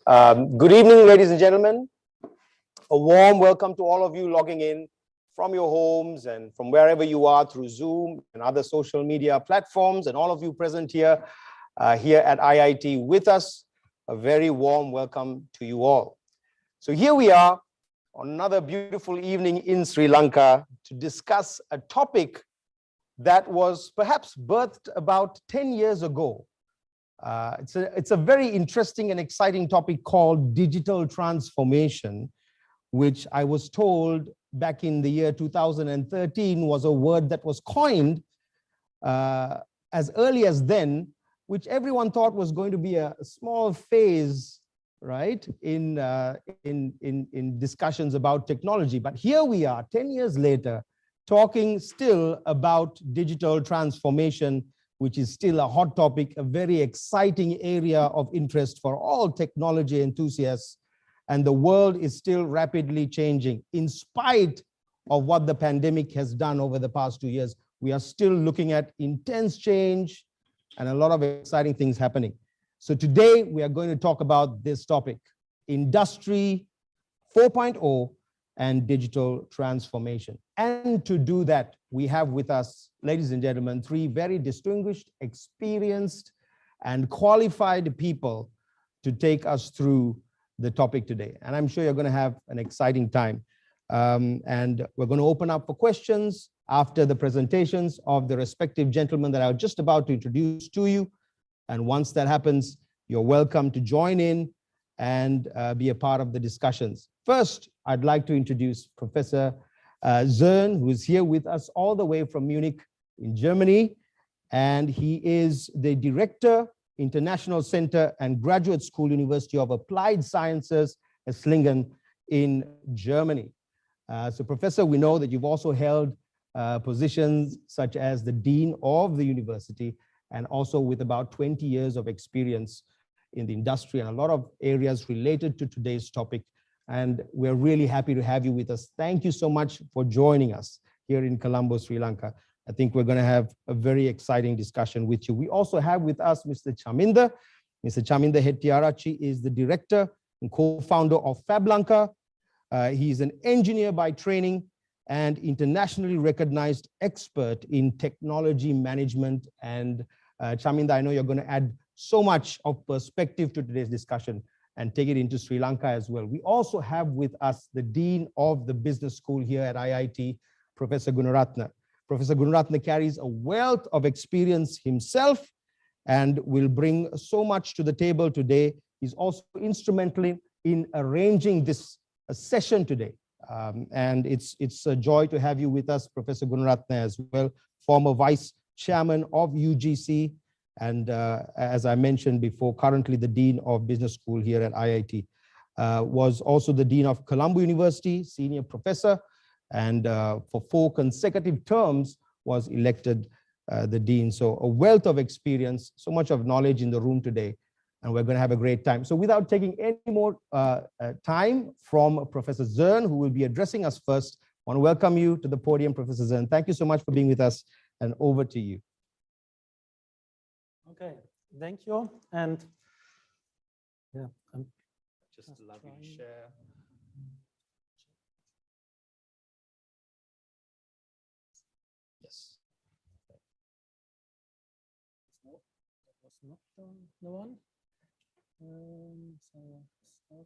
Good evening, ladies and gentlemen. A warm welcome to all of you logging in from your homes and from wherever you are through Zoom and other social media platforms, and all of you present here, here at IIT with us. A very warm welcome to you all. So here we are on another beautiful evening in Sri Lanka to discuss a topic that was perhaps birthed about 10 years ago. It's a very interesting and exciting topic called digital transformation, which I was told back in the year 2013 was a word that was coined as early as then, which everyone thought was going to be a small phase, right, in discussions about technology. But here we are 10 years later, talking still about digital transformation, which is still a hot topic, a very exciting area of interest for all technology enthusiasts. And the world is still rapidly changing. In spite of what the pandemic has done over the past 2 years, we are still looking at intense change and a lot of exciting things happening. So today we are going to talk about this topic, Industry 4.0 and digital transformation. And to do that, we have with us, ladies and gentlemen, three very distinguished, experienced, and qualified people to take us through the topic today. And I'm sure you're going to have an exciting time. And we're going to open up for questions after the presentations of the respective gentlemen that I'm just about to introduce to you. And once that happens, you're welcome to join in and be a part of the discussions. First, I'd like to introduce Professor Zern, who is here with us all the way from Munich in Germany. And he is the Director, International Center and Graduate School, University of Applied Sciences, Esslingen in Germany. So Professor, we know that you've also held positions such as the Dean of the University, and also with about 20 years of experience in the industry and a lot of areas related to today's topic. And we're really happy to have you with us. Thank you so much for joining us here in Colombo, Sri Lanka. I think we're going to have a very exciting discussion with you. We also have with us Mr. Chaminda. Mr. Chaminda Hettiarachchi is the director and co-founder of Lanka. He's an engineer by training and internationally recognized expert in technology management. And Chaminda, I know you're going to add so much of perspective to today's discussion and take it into Sri Lanka as well. We also have with us the Dean of the Business School here at IIT, Professor Gunaratna. Professor Gunaratna carries a wealth of experience himself and will bring so much to the table today. He's also instrumental in arranging this session today. And it's a joy to have you with us, Professor Gunaratna, as well, former Vice Chairman of UGC, and as I mentioned before, currently the Dean of Business School here at IIT. Was also the Dean of Colombo University, Senior Professor, and for 4 consecutive terms was elected the Dean. So a wealth of experience, so much of knowledge in the room today, and we're going to have a great time. So without taking any more time from Professor Zern, who will be addressing us first, I want to welcome you to the podium, Professor Zern. Thank you so much for being with us, and over to you. Okay, thank you. And yeah, I'm just allow you to share. Yes. No, that was not the one. So stop.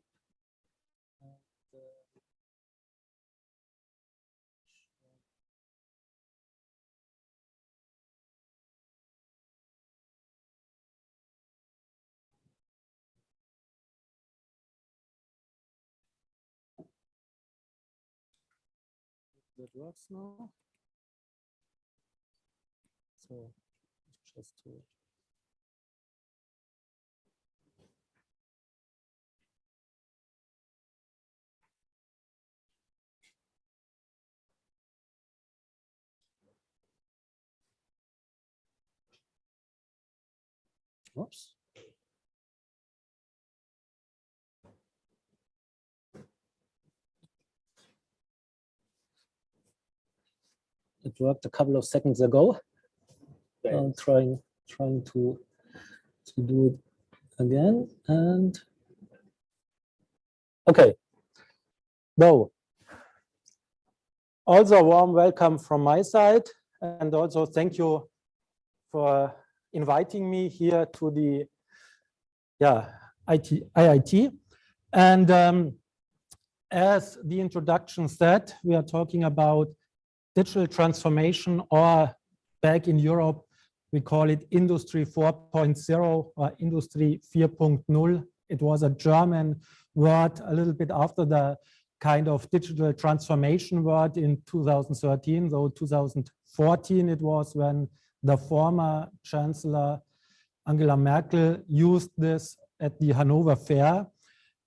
That works now. So just to oops. It worked a couple of seconds ago. I'm trying to do it again, and Okay, so also a warm welcome from my side, and also thank you for inviting me here to the IIT. And as the introduction said, we are talking about digital transformation, or back in Europe, we call it Industry 4.0 or Industry 4.0. It was a German word a little bit after the kind of digital transformation word in 2013. So 2014 it was when the former Chancellor Angela Merkel used this at the Hanover Fair.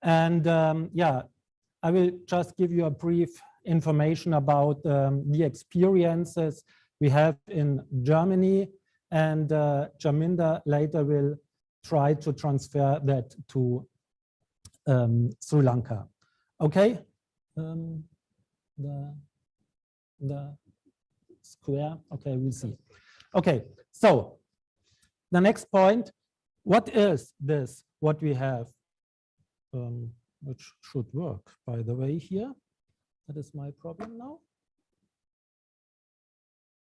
And I will just give you a brief information about the experiences we have in Germany, and Jaminda later will try to transfer that to Sri Lanka. Okay, the square. Okay, we'll see. Okay, so the next point, what is this? What we have, which should work, by the way, here. That is my problem now,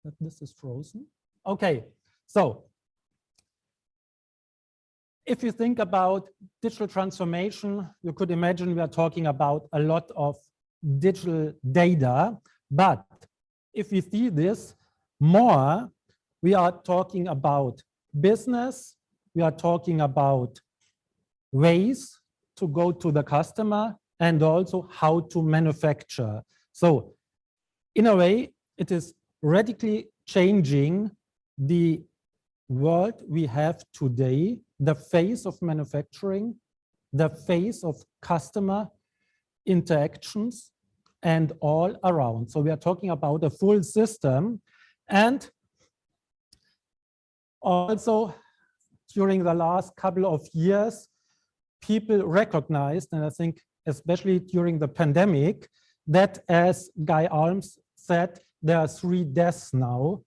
that this is frozen. Okay, so if you think about digital transformation, you could imagine we are talking about a lot of digital data, but if we see this more, we are talking about business, we are talking about ways to go to the customer, and also how to manufacture. So in a way, it is radically changing the world we have today, the face of manufacturing, the face of customer interactions, and all around. So we are talking about a full system. And also during the last couple of years, people recognized, and I think especially during the pandemic, that, as Guy Alms said, there are 3 deaths now.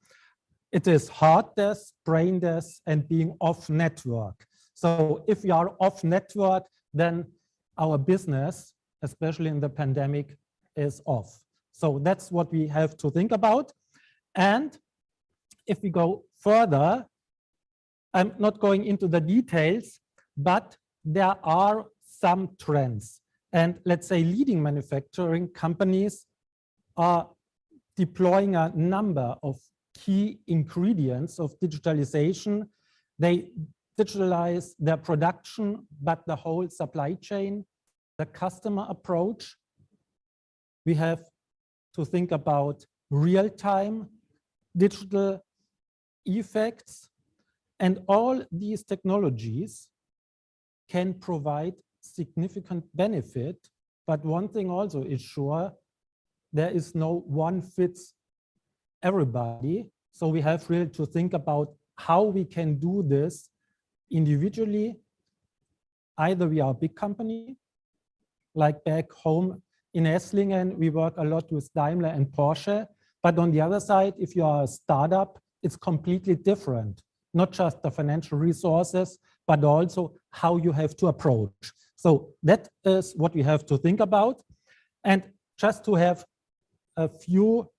It is heart death, brain death, and being off network. So if we are off network, then our business, especially in the pandemic, is off. So that's what we have to think about. And if we go further, I'm not going into the details, but there are some trends. And let's say leading manufacturing companies are deploying a number of key ingredients of digitalization. They digitalize their production, but the whole supply chain, the customer approach. We have to think about real-time digital effects, and all these technologies can provide significant benefit. But one thing also is sure, there is no one fits everybody. So we have really to think about how we can do this individually. Either we are a big company, like back home in Esslingen, we work a lot with Daimler and Porsche. But on the other side, if you are a startup, it's completely different. Not just the financial resources, but also how you have to approach. So that is what we have to think about. And just to have a few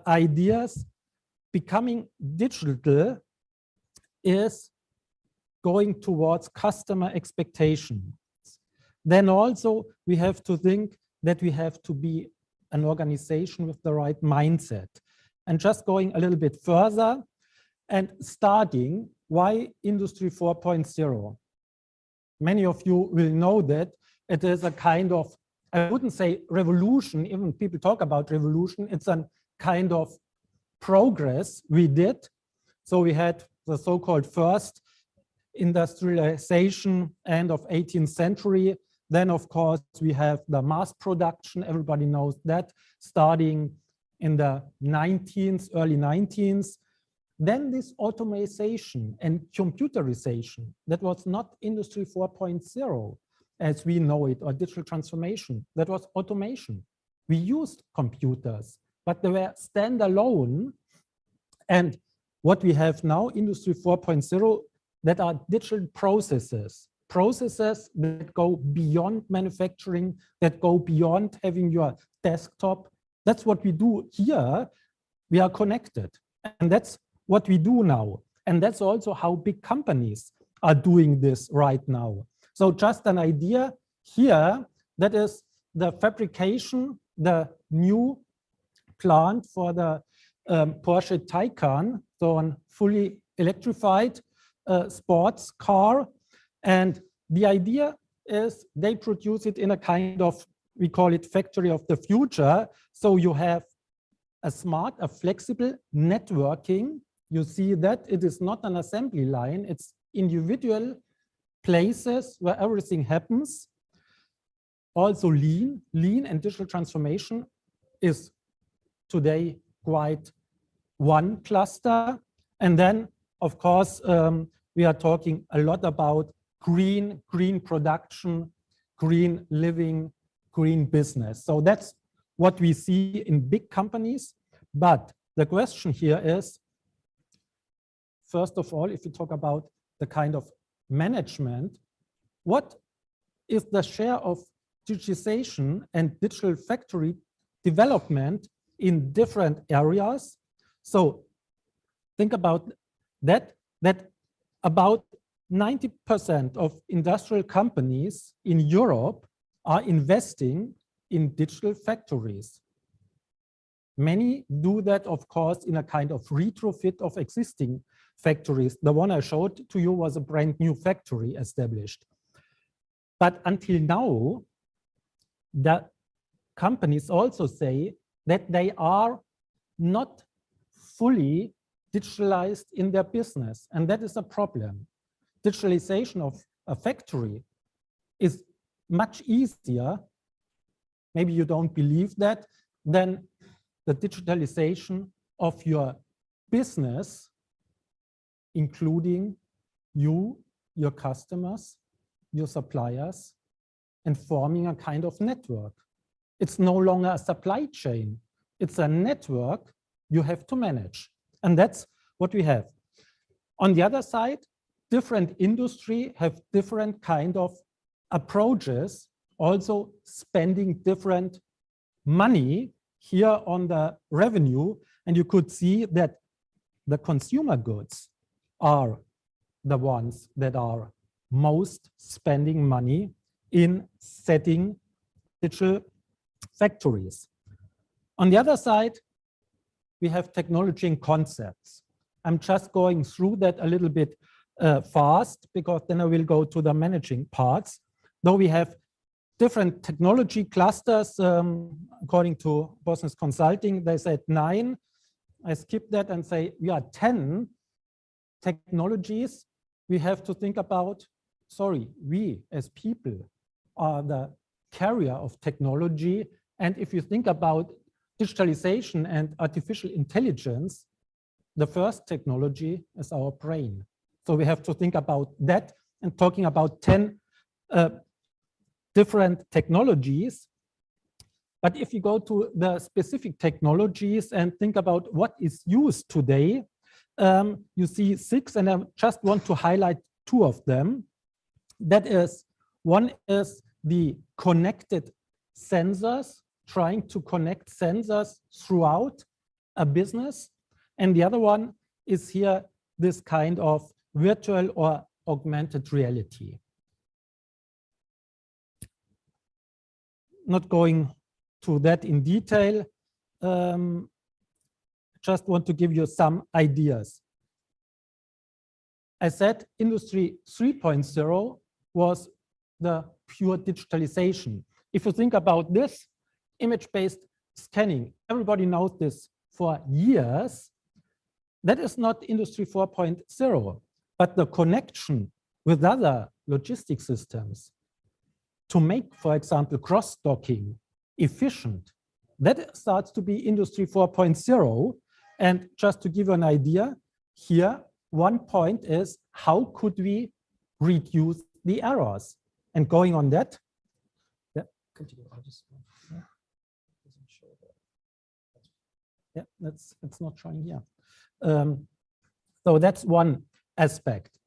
ideas, becoming digital is going towards customer expectation. Then also we have to think that we have to be an organization with the right mindset. And just going a little bit further and starting, why Industry 4.0? Many of you will know that it is a kind of, I wouldn't say revolution, even people talk about revolution, it's a kind of progress we did. So we had the so-called first industrialization, end of 18th century. Then, of course, we have the mass production. Everybody knows that, starting in the 19th, early 19th. Then this automation and computerization, that was not Industry 4.0 as we know it, or digital transformation. That was automation. We used computers, but they were standalone. And what we have now, Industry 4.0, that are digital processes, processes that go beyond manufacturing, that go beyond having your desktop. That's what we do here. We are connected, and that's what we do now. And that's also how big companies are doing this right now. So just an idea here, that is the fabrication, the new plant for the Porsche Taycan, so a fully electrified sports car. And the idea is they produce it in a kind of, we call it factory of the future. So you have a smart, a flexible networking. You see that it is not an assembly line, it's individual places where everything happens. Also lean and digital transformation is today quite one cluster. And then, of course, we are talking a lot about green production, green living, green business. So that's what we see in big companies. But the question here is, first of all, if you talk about the kind of management, what is the share of digitization and digital factory development in different areas? So think about that about 90% of industrial companies in Europe are investing in digital factories. Many do that, of course, in a kind of retrofit of existing factories. The one I showed to you was a brand new factory established. But until now, the companies also say that they are not fully digitalized in their business, and that is a problem. Digitalization of a factory is much easier, maybe you don't believe that, than the digitalization of your business, including you, your customers, your suppliers, and forming a kind of network. It's no longer a supply chain, it's a network you have to manage. And that's what we have. On the other side, different industry have different kind of approaches, also spending different money here on the revenue. And you could see that the consumer goods are the ones that are most spending money in setting digital factories. On the other side, we have technology and concepts. I'm just going through that a little bit fast, because then I will go to the managing parts. Though we have different technology clusters, according to Business Consulting, they said 9. I skip that and say we are 10 technologies we have to think about. Sorry, we as people are the carrier of technology. And if you think about digitalization and artificial intelligence, the first technology is our brain. So we have to think about that, and talking about 10 different technologies. But if you go to the specific technologies and think about what is used today, you see 6, and I just want to highlight 2 of them. That is, one is the connected sensors, trying to connect sensors throughout a business. And the other one is here, this kind of virtual or augmented reality. Not going to that in detail, just want to give you some ideas. I said Industry 3.0 was the pure digitalization. If you think about this, image-based scanning, everybody knows this for years. That is not Industry 4.0, but the connection with other logistic systems to make, for example, cross-docking efficient, that starts to be Industry 4.0. And just to give you an idea, here, one point is how could we reduce the errors? And going on that, yeah, continue. Yeah, it's not showing here. So that's one aspect.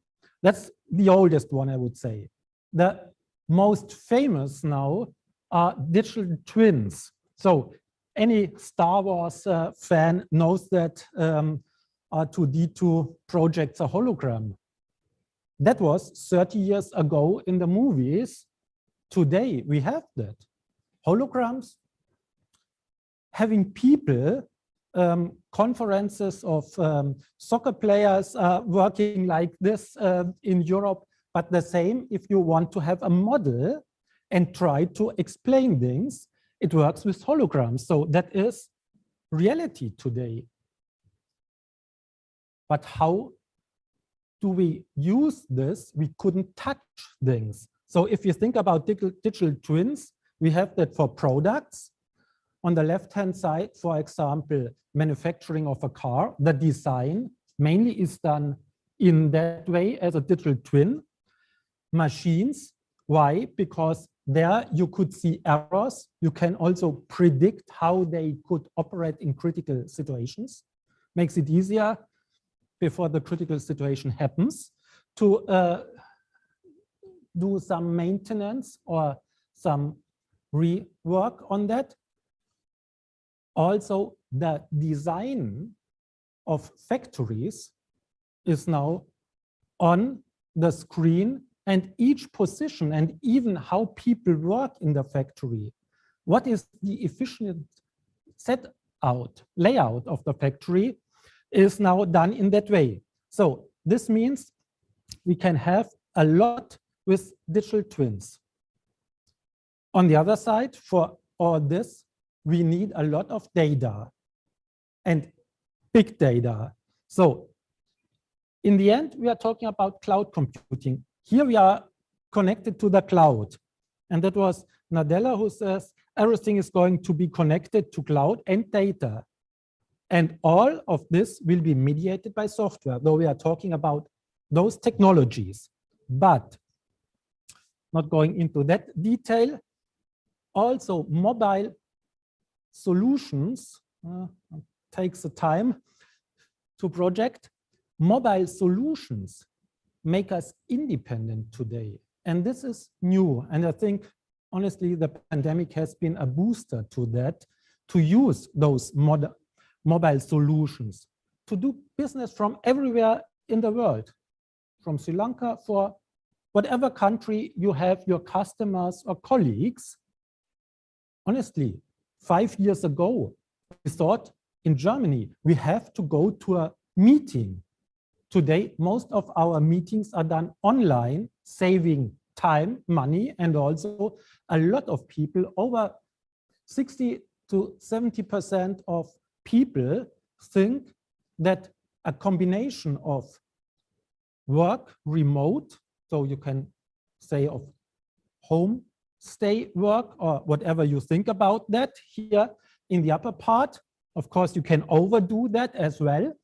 That's the oldest one, I would say. The most famous now are digital twins. So any Star Wars fan knows that R2-D2 projects a hologram. That was 30 years ago in the movies. Today we have that. Holograms, having people, conferences of soccer players working like this in Europe, but the same if you want to have a model and try to explain things, it works with holograms. So that is reality today. But how do we use this? We couldn't touch things. So if you think about digital twins, we have that for products. On the left-hand side, for example, manufacturing of a car, the design mainly is done in that way as a digital twin. Machines, why? Because there you could see errors. You can also predict how they could operate in critical situations. Makes it easier before the critical situation happens to do some maintenance or some rework on that. Also, the design of factories is now on the screen, and each position and even how people work in the factory. What is the efficient layout of the factory is now done in that way. So this means we can have a lot with digital twins. On the other side, for all this, we need a lot of data and big data. So in the end, we are talking about cloud computing. Here we are connected to the cloud. And that was Nadella who says everything is going to be connected to cloud and data. And all of this will be mediated by software, though we are talking about those technologies. But not going into that detail, also mobile solutions takes the time to project. Mobile solutions make us independent today. And this is new. And I think, honestly, the pandemic has been a booster to that, to use those mobile solutions, to do business from everywhere in the world, from Sri Lanka, for whatever country you have your customers or colleagues. Honestly, 5 years ago, we thought in Germany, we have to go to a meeting. Today, most of our meetings are done online, saving time, money, and also a lot of people, over 60 to 70% of people think that a combination of work, remote, so you can say of home stay work or whatever you think about that here in the upper part. Of course, you can overdo that as well.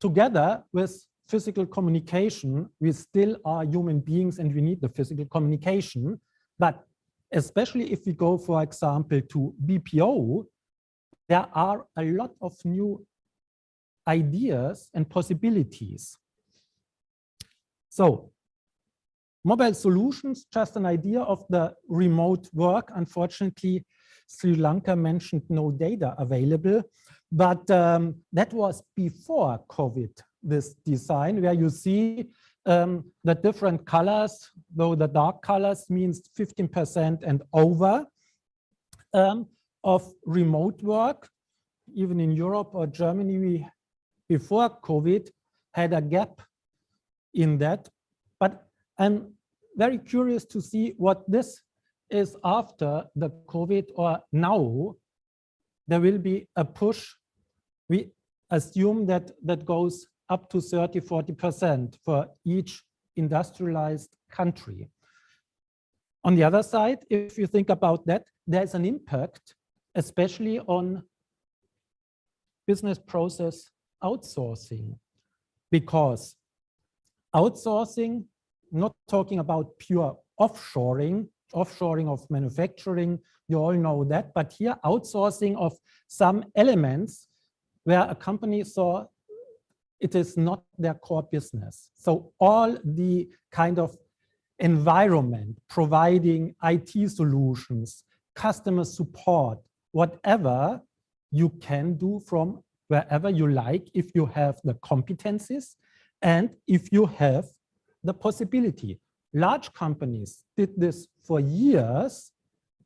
Together with physical communication, we still are human beings and we need the physical communication. But especially if we go, for example, to BPO, there are a lot of new ideas and possibilities. So mobile solutions, just an idea of the remote work. Unfortunately, Sri Lanka mentioned no data available, but that was before COVID, this design where you see the different colors, though the dark colors means 15% and over of remote work. Even in Europe or Germany, we, before COVID, had a gap in that. But I'm very curious to see what this is after the COVID, or now there will be a push. We assume that that goes up to 30, 40% for each industrialized country. On the other side, if you think about that, there's an impact, especially on business process outsourcing, because outsourcing, not talking about pure offshoring of manufacturing, you all know that, but here outsourcing of some elements where a company saw it is not their core business. So all the kind of environment, providing IT solutions, customer support, whatever you can do from wherever you like if you have the competencies and if you have the possibility. Large companies did this for years.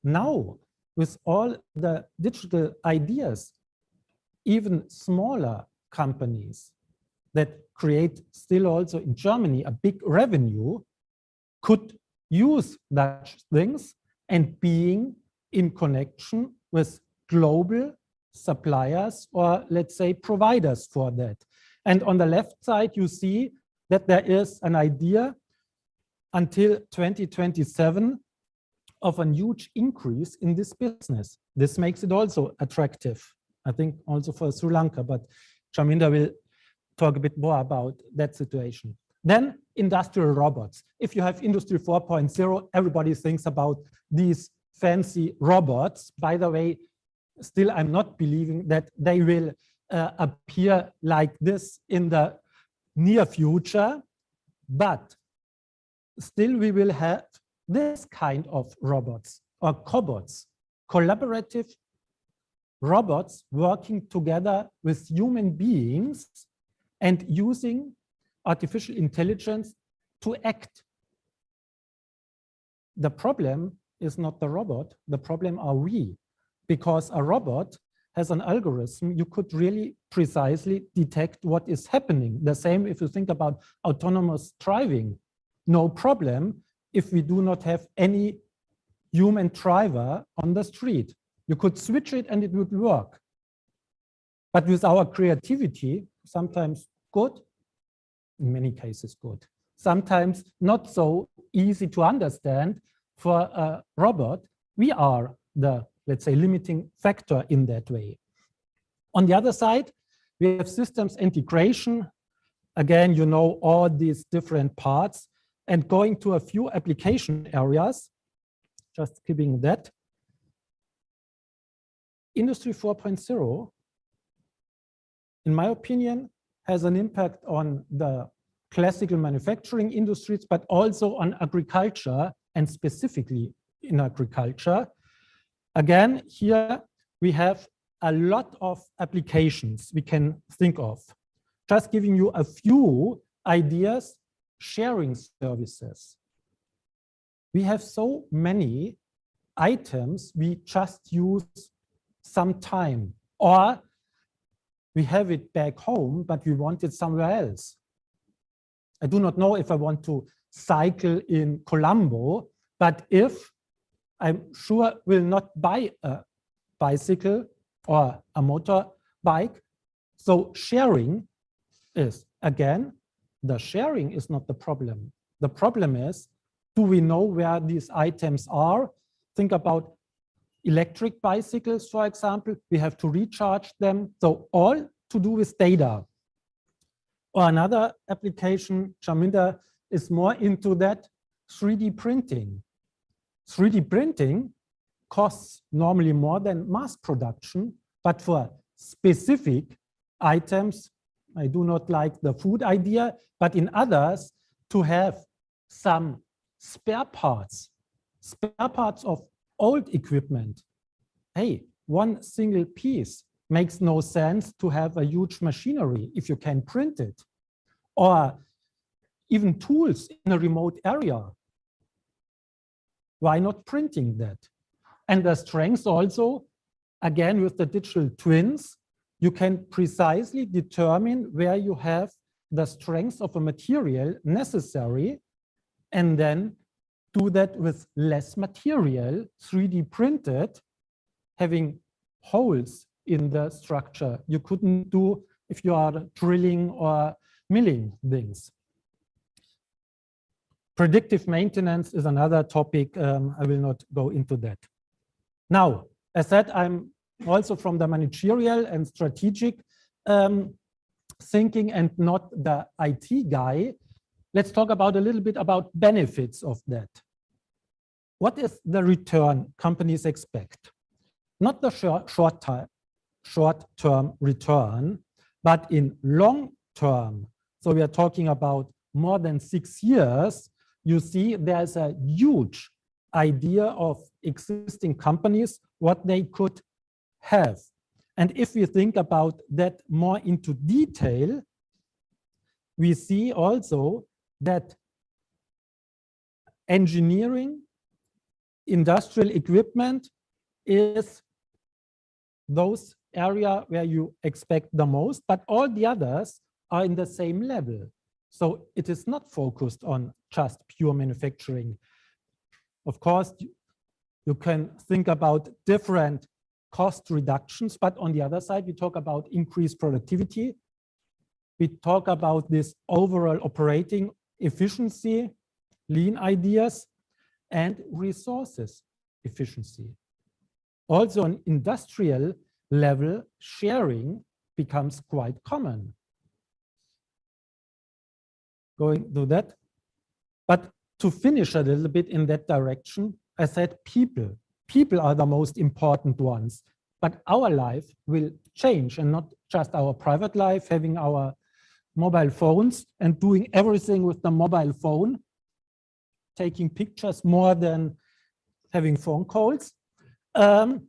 Now, with all the digital ideas, even smaller companies that create still also in Germany a big revenue could use such things and being in connection with global suppliers or let's say providers for that. And on the left side, you see that there is an idea until 2027 of a huge increase in this business. This makes it also attractive, I think also for Sri Lanka, but Chaminda will talk a bit more about that situation. Then industrial robots. If you have Industry 4.0, everybody thinks about these fancy robots. By the way, still I'm not believing that they will appear like this in the near future, but still we will have this kind of robots or cobots, collaborative robots working together with human beings and using artificial intelligence to act. The problem is not the robot, the problem are we, because a robot has an algorithm, you could really precisely detect what is happening. The same if you think about autonomous driving, no problem if we do not have any human driver on the street. You could switch it and it would work. But with our creativity, sometimes good, in many cases good, sometimes not so easy to understand for a robot, we are the, let's say, limiting factor in that way. On the other side, we have systems integration. Again, you know all these different parts, and going to a few application areas, just keeping that. Industry 4.0, in my opinion, has an impact on the classical manufacturing industries, but also on agriculture and specifically in agriculture. Again, here we have a lot of applications we can think of. Just giving you a few ideas, sharing services. We have so many items we just use some time, or we have it back home, but we want it somewhere else. I do not know if I want to cycle in Colombo, but if I'm sure will not buy a bicycle or a motorbike. So sharing is, again, the sharing is not the problem. The problem is, do we know where these items are? Think about electric bicycles, for example, we have to recharge them. So all to do with data. Or another application, Chaminda is more into that, 3D printing. 3D printing costs normally more than mass production, but for specific items, I do not like the food idea, but in others, to have some spare parts of old equipment. Hey, one single piece makes no sense to have a huge machinery if you can print it. Or even tools in a remote area. Why not printing that? And the strengths also, again, with the digital twins, you can precisely determine where you have the strengths of a material necessary and then do that with less material, 3D printed, having holes in the structure you couldn't do if you are drilling or milling things. Predictive maintenance is another topic. I will not go into that. Now, as said, I'm also from the managerial and strategic thinking and not the IT guy. Let's talk about a little bit about benefits of that. What is the return companies expect? Not the short-term return, but in long term. So we are talking about more than 6 years. You see, there's a huge idea of existing companies, what they could have. And if we think about that more into detail, we see also that engineering, industrial equipment is those area where you expect the most, but all the others are in the same level. So it is not focused on just pure manufacturing. Of course, you can think about different cost reductions, but on the other side, we talk about increased productivity. We talk about this overall operating efficiency, lean ideas, and resources efficiency. Also on industrial level, sharing becomes quite common. Going to that. But to finish a little bit in that direction, I said people. People are the most important ones, but our life will change, and not just our private life, having our mobile phones and doing everything with the mobile phone, taking pictures more than having phone calls. On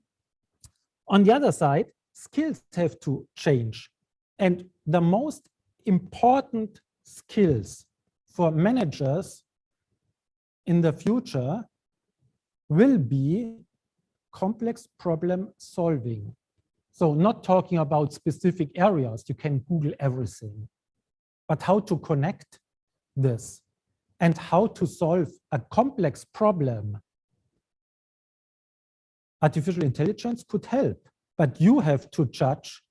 the other side, skills have to change. And the most important skills for managers in the future will be complex problem solving. So not talking about specific areas, you can Google everything, but how to connect this and how to solve a complex problem. Artificial intelligence could help, but you have to judge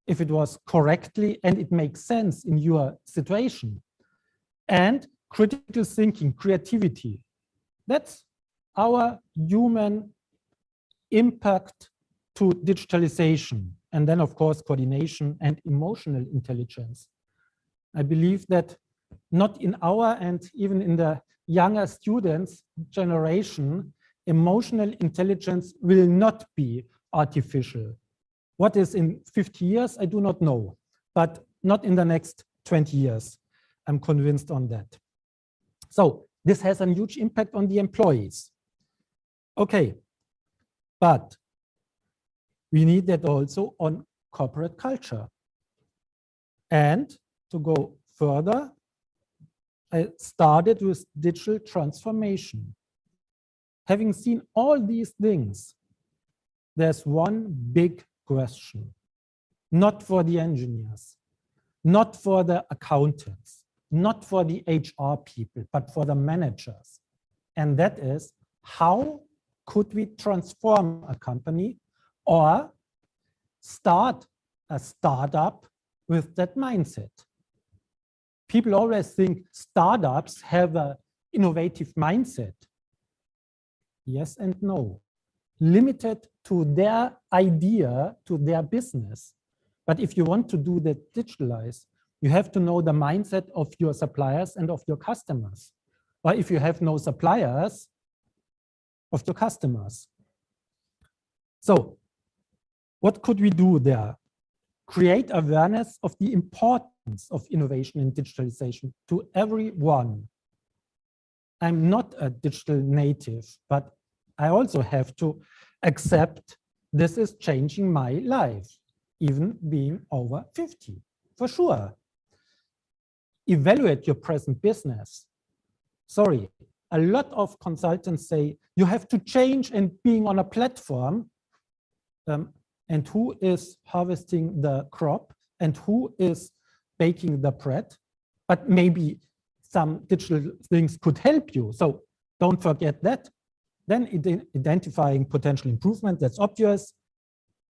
if it was correctly and it makes sense in your situation. And critical thinking, creativity, that's our human impact to digitalization. And then, of course, coordination and emotional intelligence. I believe that not in our and even in the younger students' generation, emotional intelligence will not be artificial. What is in 50 years, I do not know, but not in the next 20 years. I'm convinced on that. So this has a huge impact on the employees. Okay, but we need that also on corporate culture. And to go further, I started with digital transformation. Having seen all these things, there's one big question, not for the engineers, not for the accountants, not for the HR people, but for the managers. And that is, how could we transform a company or start a startup with that mindset? People always think startups have an innovative mindset. Yes and no. Limited to their idea, to their business. But if you want to do that digitalized, you have to know the mindset of your suppliers and of your customers. Or if you have no suppliers, of your customers. So what could we do there? Create awareness of the importance of innovation and digitalization to everyone. I'm not a digital native, but I also have to accept this is changing my life, even being over 50, for sure. Evaluate your present business. Sorry, a lot of consultants say you have to change and being on a platform, and who is harvesting the crop and who is baking the bread, but maybe some digital things could help you. So don't forget that. Then identifying potential improvement, that's obvious.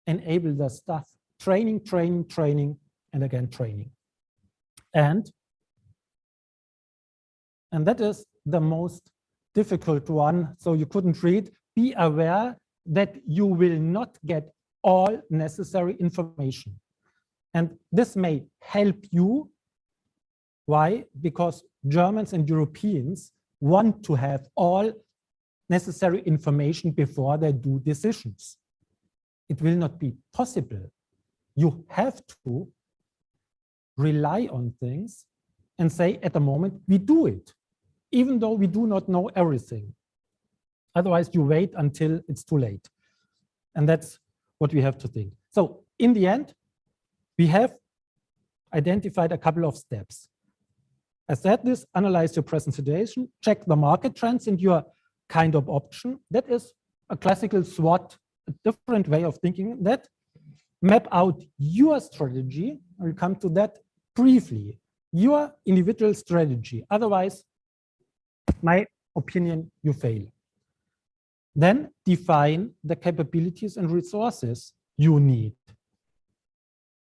Enable the stuff, training, training, training, and again, training. And that is the most difficult one. So you couldn't read. Be aware that you will not get all necessary information. And this may help you. Why? Because Germans and Europeans want to have all necessary information before they do decisions. It will not be possible. You have to rely on things and say, at the moment, we do it, even though we do not know everything. Otherwise, you wait until it's too late. And that's what we have to think. So in the end, we have identified a couple of steps. I said this, analyze your present situation, check the market trends in your kind of option. That is a classical SWOT, a different way of thinking that. Map out your strategy. I'll come to that briefly. Your individual strategy. Otherwise, my opinion, you fail. Then define the capabilities and resources you need.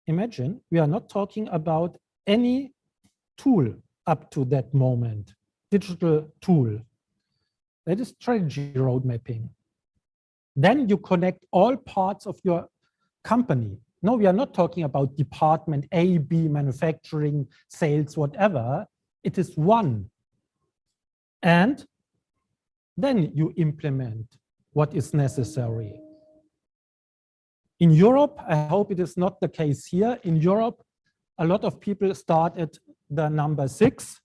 Imagine we are not talking about any tool up to that moment, digital tool. That is strategy road mapping. Then you connect all parts of your company. No, we are not talking about department A, B, manufacturing, sales, whatever. It is one. And then you implement what is necessary. In Europe, I hope it is not the case here. In Europe, a lot of people start at the number 6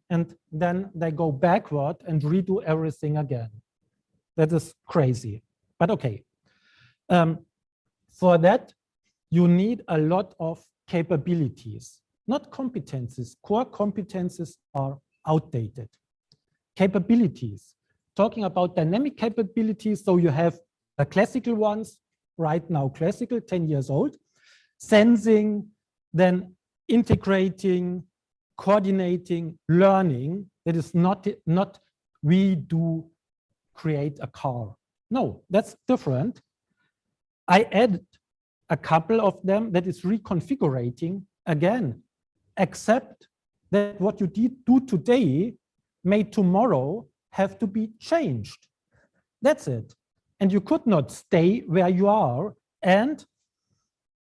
and then they go backward and redo everything again. That is crazy, but okay. For that, you need a lot of capabilities, not competencies. Core competencies are outdated. Capabilities, talking about dynamic capabilities, so you have the classical ones, right now classical, 10 years old, sensing, then integrating, coordinating, learning. That is not we do create a car. No, that's different. I added a couple of them that is reconfigurating again, accept that what you do today may tomorrow have to be changed. That's it. And you could not stay where you are. And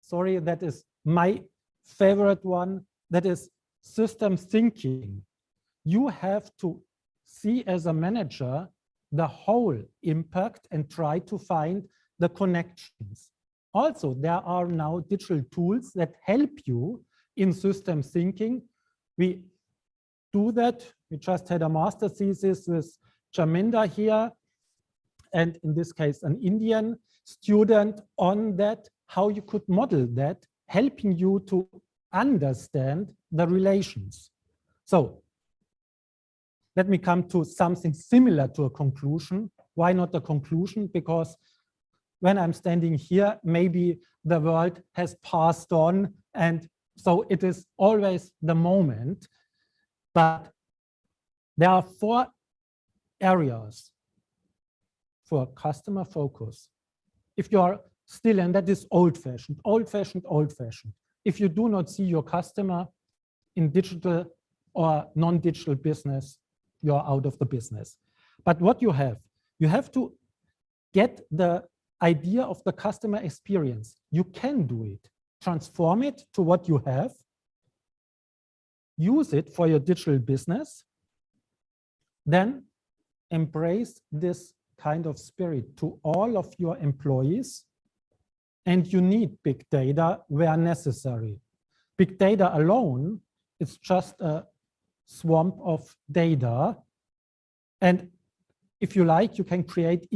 sorry, that is my favorite one, that is system thinking. You have to see as a manager the whole impact and try to find the connections. Also, there are now digital tools that help you in system thinking. We do that. We just had a master thesis with Chaminda here, and in this case, an Indian student on that, how you could model that, helping you to understand the relations. So let me come to something similar to a conclusion. Why not a conclusion? Because when I'm standing here, maybe the world has passed on, and so it is always the moment. But there are 4 areas for customer focus. If you are still, and that is old-fashioned, old-fashioned, old-fashioned. If you do not see your customer in digital or non-digital business, you're out of the business. But what you have to get the idea of the customer experience. You can do it. Transform it to what you have. Use it for your digital business. Then embrace this kind of spirit to all of your employees. And you need big data where necessary. Big data alone is just a swamp of data. And if you like, you can create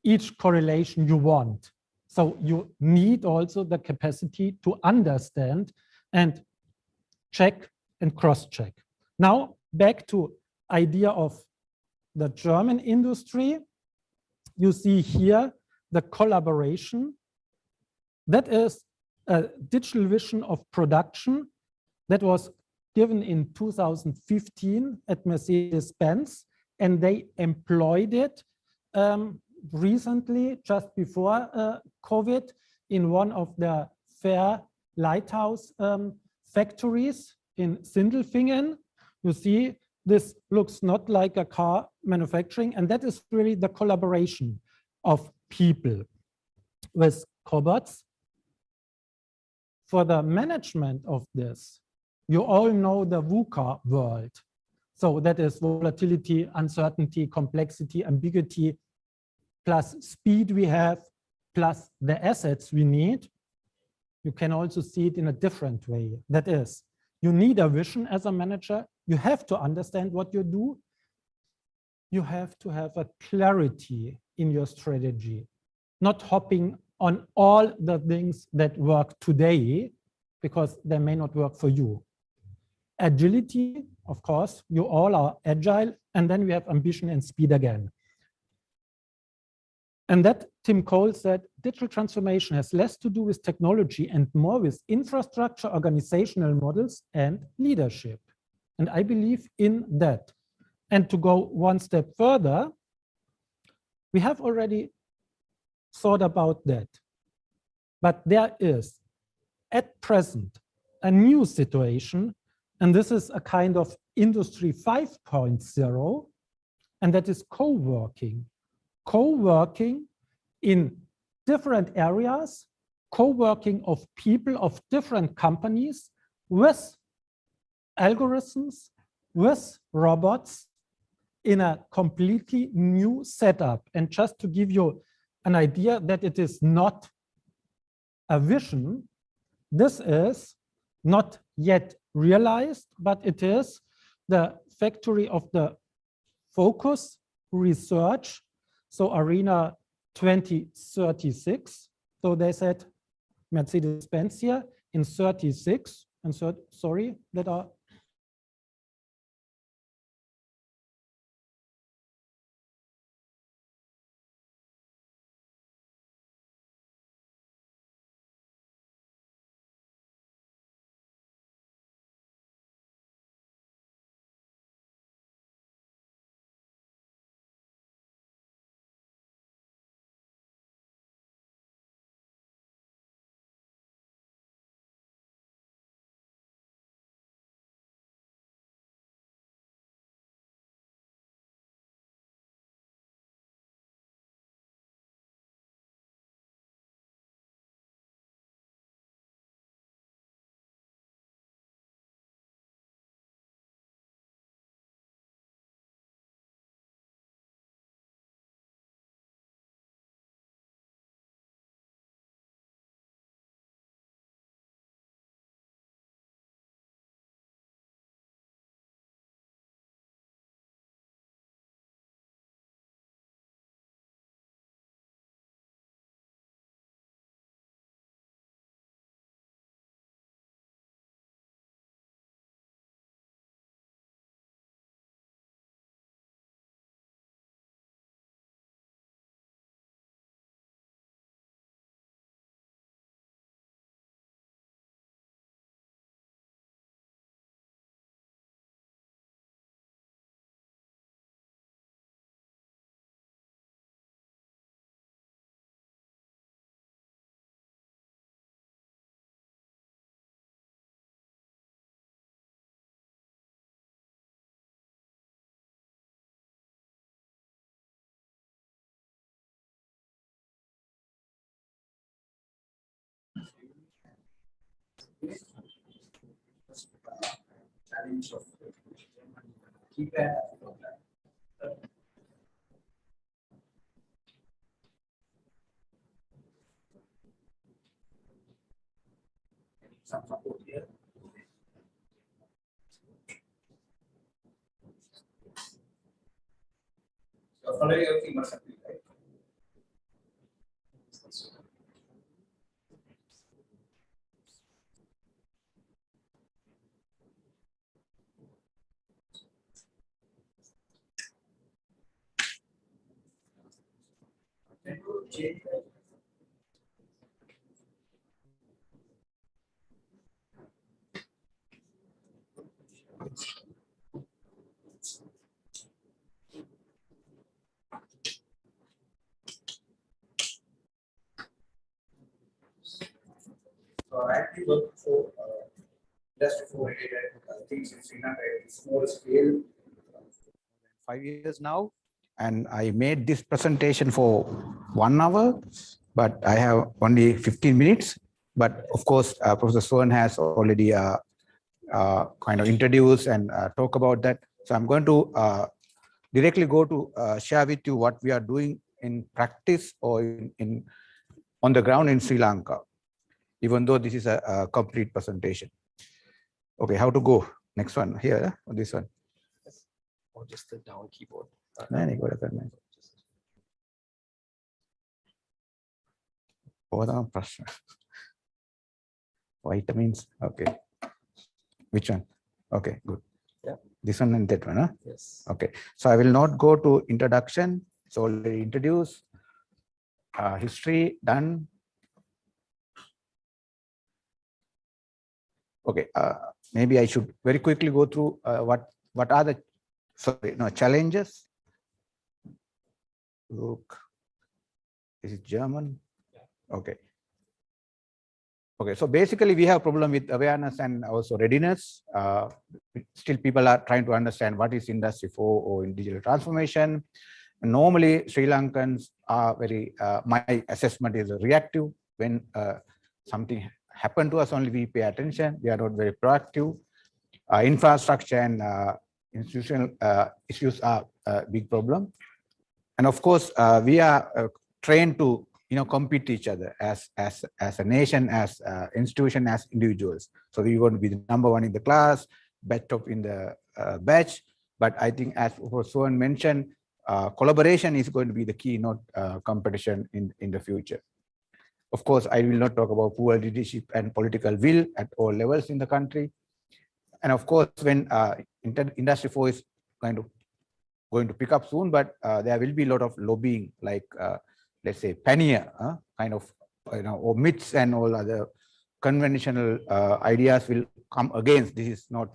each correlation you want. So you need also the capacity to understand and check and cross-check. Now back to idea of the German industry. You see here the collaboration. That is a digital vision of production that was given in 2015 at Mercedes-Benz, and they employed it recently, just before COVID, in one of the Fair Lighthouse factories in Sindelfingen. You see, this looks not like a car manufacturing, and that is really the collaboration of people with cobots. For the management of this, you all know the VUCA world. So that is volatility, uncertainty, complexity, ambiguity, plus speed we have, plus the assets we need. you can also see it in a different way. That is, you need a vision as a manager. You have to understand what you do. You have to have a clarity in your strategy, not hopping on all the things that work today because they may not work for you. Agility, of course, you all are agile, and then we have ambition and speed again. And that Tim Cole said, digital transformation has less to do with technology and more with infrastructure, organizational models, and leadership. And I believe in that. And to go one step further, we have already thought about that. But there is, at present, a new situation, and this is a kind of industry 5.0, and that is co-working. Co-working in different areas, co-working of people of different companies with algorithms, with robots in a completely new setup. And just to give you an idea that it is not a vision, this is not yet realized, but it is the factory of the focus research. So Arena 2036. So they said Mercedes-Benz here in 36 and sorry that are challenge of keypad. Some support here. So follow your fingers, right? Okay. So I actually work for industry for related things in Sri Lanka at a small scale. 5 years now, and I made this presentation for 1 hour, but I have only 15 minutes. But of course, Professor Swan has already kind of introduced and talk about that. So I'm going to directly go to share with you what we are doing in practice or on the ground in Sri Lanka. even though this is a complete presentation. Okay, how to go? Next one here, or this one? Or just the down keyboard. Very good. Vitamins. Okay. Which one? Okay, good. Yeah. This one and that one, huh? Yes. Okay. So I will not go to introduction. It's already introduced. History done. Okay. Maybe I should very quickly go through what are the challenges. Look, this is German. Okay. Okay, so basically we have problem with awareness and also readiness. Still people are trying to understand what is Industry 4.0 or in digital transformation. Normally Sri Lankans are very, my assessment is reactive. When something happened to us, only we pay attention. We are not very proactive. Infrastructure and institutional issues are a big problem. And of course, we are trained to compete each other as a nation, as institution, as individuals. So we want to be the number one in the class, best top in the batch. But I think, as Suhan mentioned, collaboration is going to be the key, not competition in the future. Of course, I will not talk about poor leadership and political will at all levels in the country. And of course, when Industry 4 is going to pick up soon, but there will be a lot of lobbying, like let's say pannier kind of, or myths and all other conventional ideas will come against. This is not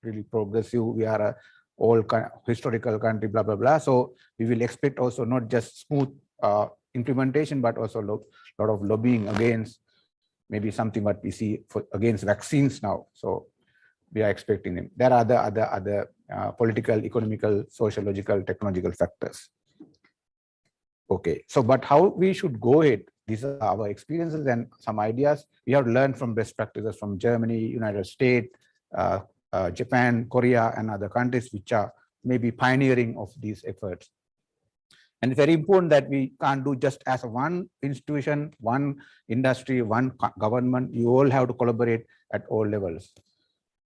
really progressive. We are a all historical country, blah, blah, blah. So we will expect also not just smooth implementation, but also a lot of lobbying against maybe something what we see against vaccines now. So we are expecting them. There are other political, economical, sociological, technological factors. Okay, so but how we should go ahead? These are our experiences and some ideas. We have learned from best practices from Germany, United States, Japan, Korea, and other countries which are maybe pioneering of these efforts. And it's very important that we can't do just as one institution, one industry, one government. You all have to collaborate at all levels.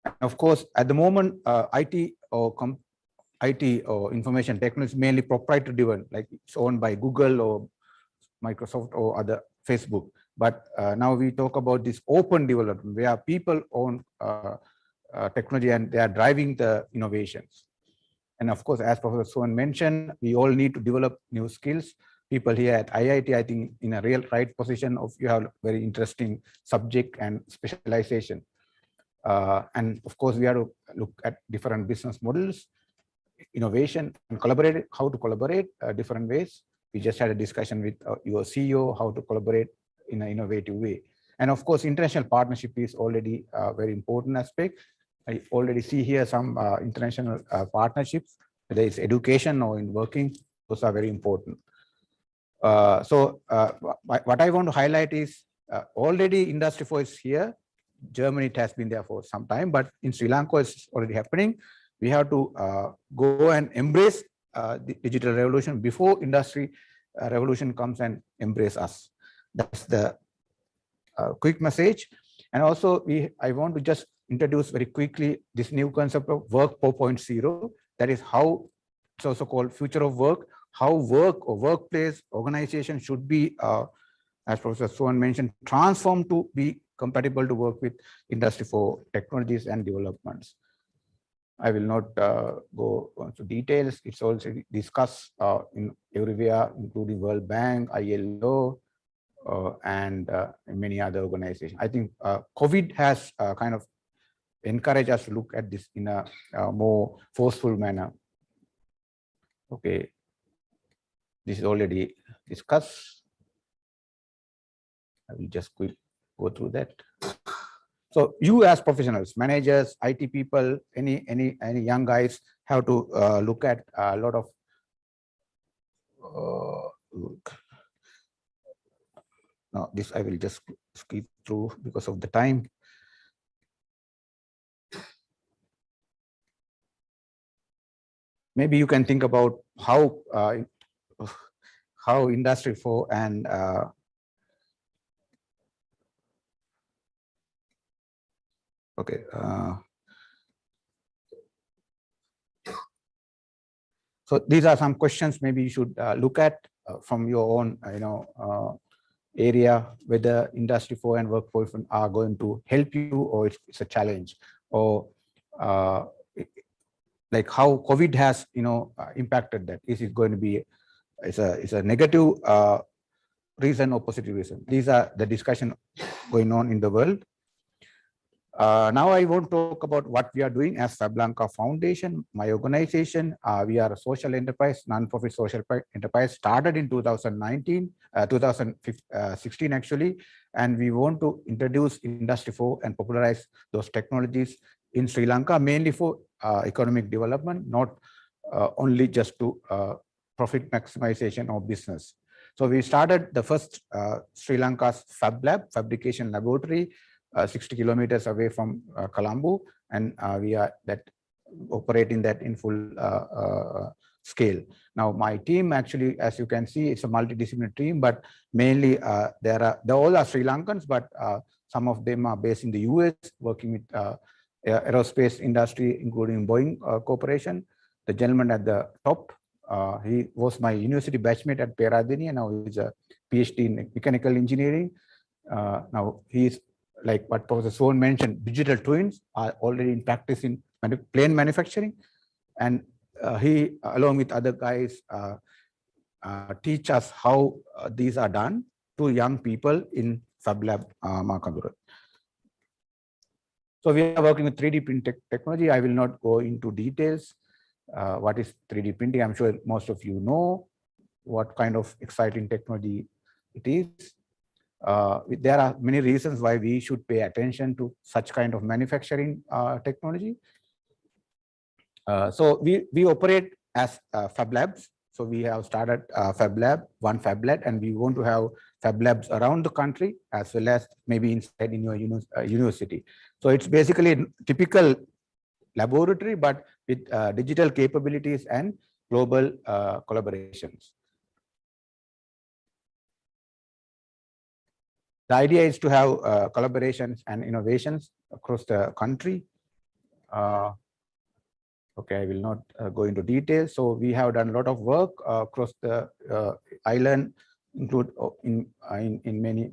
And of course, at the moment, IT or information technology is mainly proprietary driven, like it's owned by Google or Microsoft or other Facebook. But now we talk about this open development where people own technology and they are driving the innovations. And of course, as Professor Suhan mentioned, we all need to develop new skills. People here at IIT, I think, in a real right position of you have very interesting subject and specialization. And of course, we have to look at different business models, innovation, and collaborate, how to collaborate different ways. We just had a discussion with your CEO, how to collaborate in an innovative way. And of course, international partnership is already a very important aspect. I already see here some international partnerships, whether it's education or in working, those are very important. So what I want to highlight is already Industry 4 is here. Germany, it has been there for some time, but in Sri Lanka, it's already happening. We have to go and embrace the digital revolution before industry revolution comes and embrace us. That's the quick message. And also, I want to just introduce very quickly this new concept of work 4.0. That is how it's also called future of work, how work or workplace organization should be, as Professor Suhan mentioned, transformed to be compatible to work with Industry 4 technologies and developments. I will not go into details. It's also discussed in everywhere, including World Bank, ILO, and many other organizations. I think COVID has kind of encouraged us to look at this in a more forceful manner. Okay, this is already discussed. I will just quickly go through that. So you as professionals, managers, IT people, any young guys have to look at a lot of no, this I will just skip through because of the time. Maybe you can think about how Industry 4 and Okay. So these are some questions maybe you should look at from your own, area, whether Industry 4 and Work 4 are going to help you or it's a challenge, or like how COVID has, impacted that. Is it going to be, it's a negative reason or positive reason? These are the discussion going on in the world. Now I want to talk about what we are doing as Lanka Foundation. My organization, we are a social enterprise, non-profit social enterprise, started in 2016 actually, and we want to introduce Industry 4 and popularize those technologies in Sri Lanka, mainly for economic development, not only just to profit maximization of business. So we started the first Sri Lanka's Fab Lab, fabrication laboratory, 60 kilometers away from Colombo, and we are operating that in full scale. Now, my team actually, as you can see, it's a multidisciplinary team, but mainly they all are Sri Lankans, but some of them are based in the US, working with aerospace industry, including Boeing Corporation. The gentleman at the top, he was my university batchmate at Peradeniya, and now he's a PhD in mechanical engineering. Now he's, like what Professor Swan mentioned, digital twins are already in practice in plane manufacturing. And he, along with other guys, teach us how these are done to young people in Fab Lab Makandura. So we are working with 3D print technology. I will not go into details. What is 3D printing? I'm sure most of you know what kind of exciting technology it is. There are many reasons why we should pay attention to such kind of manufacturing technology. So we operate as Fab Labs. So we have started Fab Lab, one Fab Lab, and we want to have Fab Labs around the country, as well as maybe inside in your university. So it's basically a typical laboratory, but with digital capabilities and global collaborations. The idea is to have collaborations and innovations across the country. Okay, I will not go into details. So we have done a lot of work across the island, include in many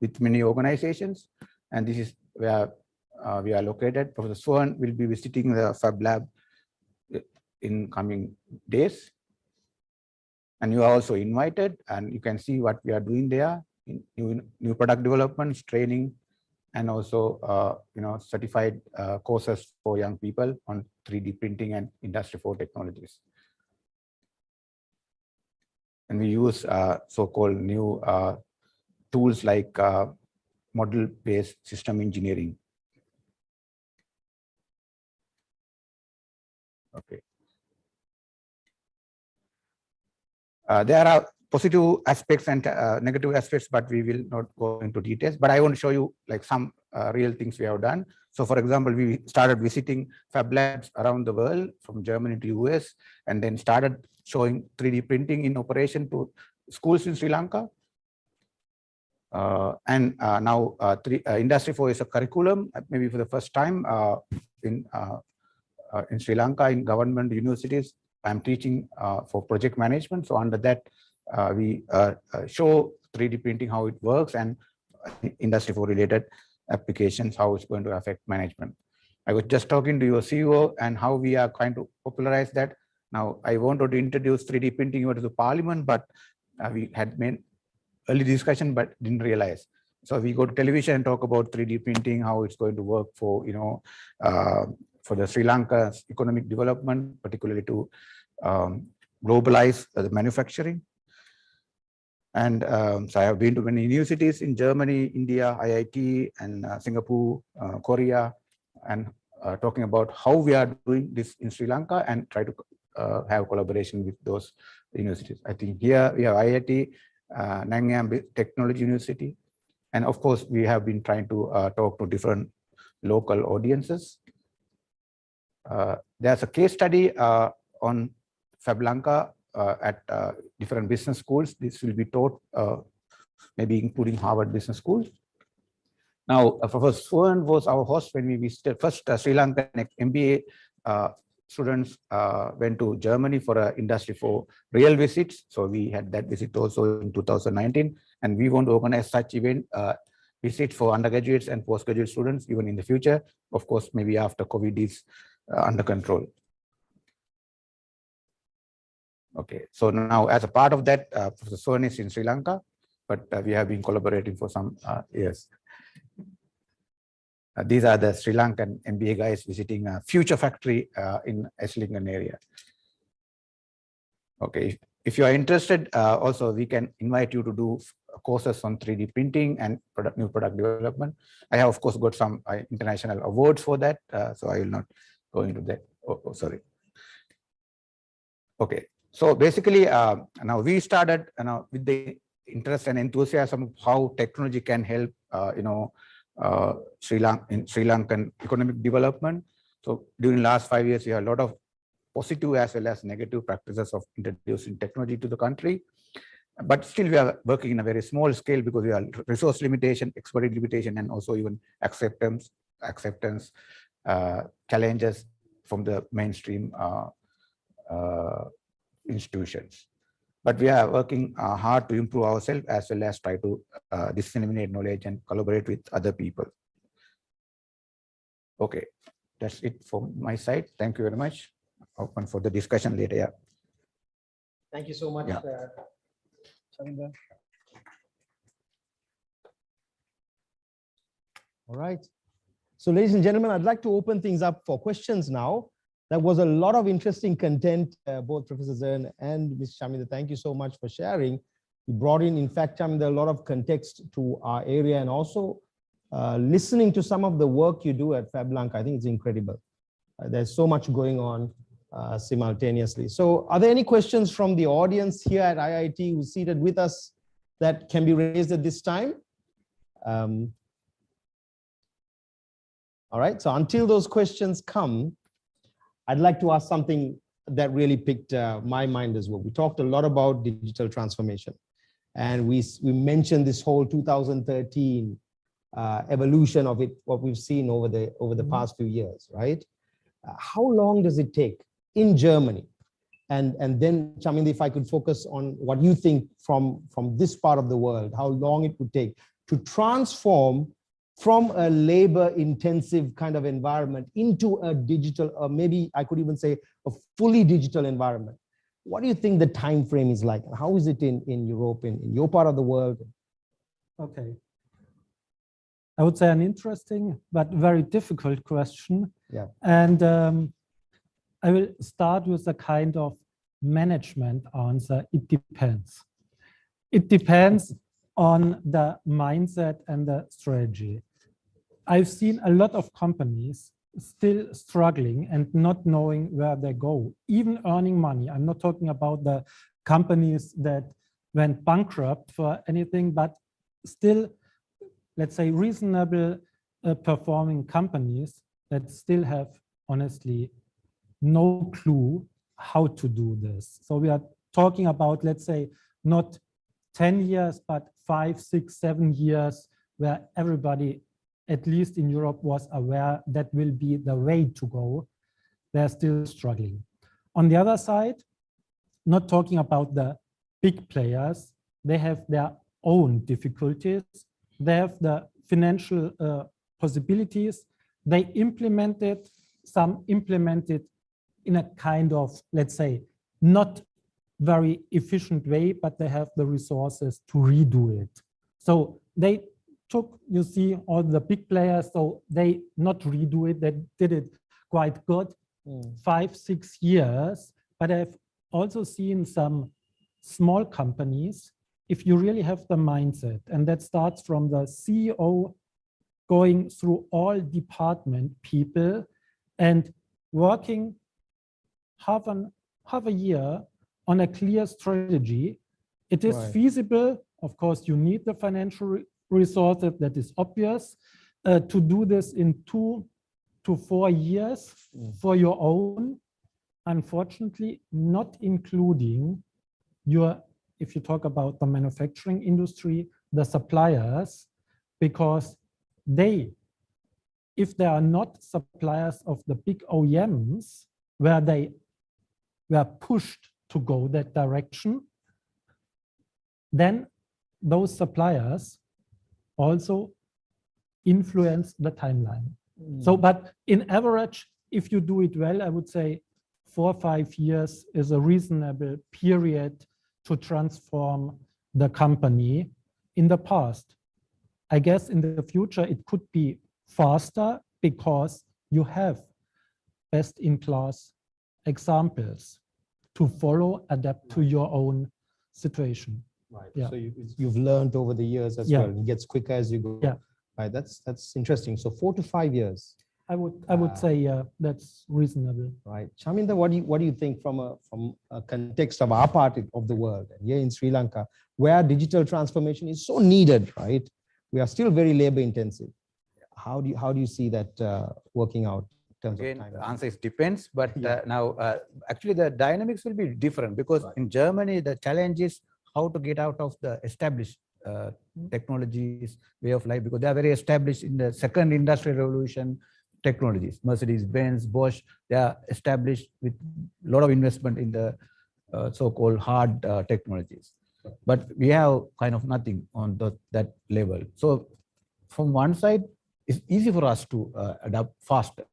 with many organizations, and this is where we are located. Professor Swan will be visiting the Fab Lab in coming days. And you are also invited, and you can see what we are doing there in new product developments, training, and also certified courses for young people on 3D printing and Industry 4 technologies. And we use so-called new tools like model-based system engineering. Okay. There are positive aspects and negative aspects, but we will not go into details. But I want to show you like some real things we have done. So for example, we started visiting Fab Labs around the world, from Germany to US, and then started showing 3D printing in operation to schools in Sri Lanka. And now Industry 4 is a curriculum, maybe for the first time in Sri Lanka, in government universities. I'm teaching for project management. So under that, we show 3D printing, how it works, and Industry 4 related applications, how it's going to affect management. I was just talking to your CEO and how we are trying to popularize that. Now, I wanted to introduce 3D printing over to the parliament, but we had made early discussion, but didn't realize. So we go to television and talk about 3D printing, how it's going to work for, for the Sri Lanka's economic development, particularly to globalize the manufacturing. And so I have been to many universities in Germany, India, IIT, and Singapore, Korea, and talking about how we are doing this in Sri Lanka and try to have collaboration with those universities. I think here we have IIT, Nanyang Technology University. And of course, we have been trying to talk to different local audiences. There's a case study on Fab Lanka at different business schools. This will be taught, maybe including Harvard Business School. Now, Professor Swan was our host when we visited first Sri Lankan MBA students went to Germany for an industry for real visits. So we had that visit also in 2019, and we want to organize such event visit for undergraduates and postgraduate students even in the future. Of course, maybe after COVID is under control. Okay, so now as a part of that, Professor Swan is in Sri Lanka, but we have been collaborating for some years. These are the Sri Lankan MBA guys visiting a future factory in Esslingen area. Okay, if you are interested, also we can invite you to do courses on 3D printing and new product development. I have, of course, got some international awards for that, so I will not go into that. Oh, sorry. Okay, so basically, now we started with the interest and enthusiasm of how technology can help, Sri Lankan economic development. So during the last 5 years, we have a lot of positive as well as negative practices of introducing technology to the country. But still, we are working in a very small scale because we have resource limitation, expertise limitation, and also even acceptance challenges from the mainstream institutions. But we are working hard to improve ourselves as well as try to disseminate knowledge and collaborate with other people. Okay, that's it from my side. Thank you very much. Open for the discussion later. Yeah. Thank you so much, Yeah. Chandra. All right. So ladies and gentlemen, I'd like to open things up for questions now. There was a lot of interesting content, both Professor Zern and Ms. Shamida. Thank you so much for sharing. You brought in fact, Shamida, a lot of context to our area, and also listening to some of the work you do at Fab Lanka. I think it's incredible. There's so much going on simultaneously. So are there any questions from the audience here at IIT who's seated with us that can be raised at this time? All right, so until those questions come, I'd like to ask something that really picked my mind as well. We talked a lot about digital transformation, and we mentioned this whole 2013 evolution of it, what we've seen over the past few years, right? How long does it take in Germany? And then, Chaminda, if I could focus on what you think from this part of the world, how long it would take to transform from a labor-intensive kind of environment into a digital, or maybe I could even say a fully digital environment. What do you think the time frame is like? How is it in Europe, in your part of the world? Okay. I would say an interesting but very difficult question. Yeah. And I will start with a kind of management answer. It depends. It depends on the mindset and the strategy. I've seen a lot of companies still struggling and not knowing where they go, even earning money. I'm not talking about the companies that went bankrupt for anything, but still, let's say, reasonable performing companies that still have, honestly, no clue how to do this. So we are talking about, let's say, not 10 years, but 5, 6, 7 years, where everybody, at least in Europe, was aware that will be the way to go. They're still struggling. On the other side, not talking about the big players, they have their own difficulties. They have the financial possibilities. They implemented, some implemented in a kind of, let's say, not very efficient way, but they have the resources to redo it. So they took, you see, all the big players, so they not redo it, they did it quite good, 5, 6 years. But I've also seen some small companies, if you really have the mindset, and that starts from the CEO going through all department people and working half a year on a clear strategy, it is feasible. Of course, you need the financial resources, that is obvious, to do this in 2 to 4 years for your own. Unfortunately, not including your, if you talk about the manufacturing industry, the suppliers, because if they are not suppliers of the big OEMs, where they were pushed to go that direction, then those suppliers also influence the timeline. So, but in average, if you do it well, I would say 4 or 5 years is a reasonable period to transform the company. In the past, I guess in the future, it could be faster because you have best-in-class examples to follow, adapt to your own situation. Right. Yeah. So you've learned over the years as Yeah. well. It gets quicker as you go. Yeah. Right. That's interesting. So 4 to 5 years. I would say, yeah, that's reasonable. Right. Chaminda, what do you think from a context of our part of the world, here in Sri Lanka, where digital transformation is so needed, right? We are still very labor intensive. How do you see that working out in terms Again, of time? the answer is depends, but Yeah. now actually the dynamics will be different because in Germany, the challenge is how to get out of the established technologies, way of life, because they are very established in the second industrial revolution technologies. Mercedes-Benz, Bosch, they are established with a lot of investment in the so-called hard technologies. But we have kind of nothing on that level. So from one side, it's easy for us to adapt faster.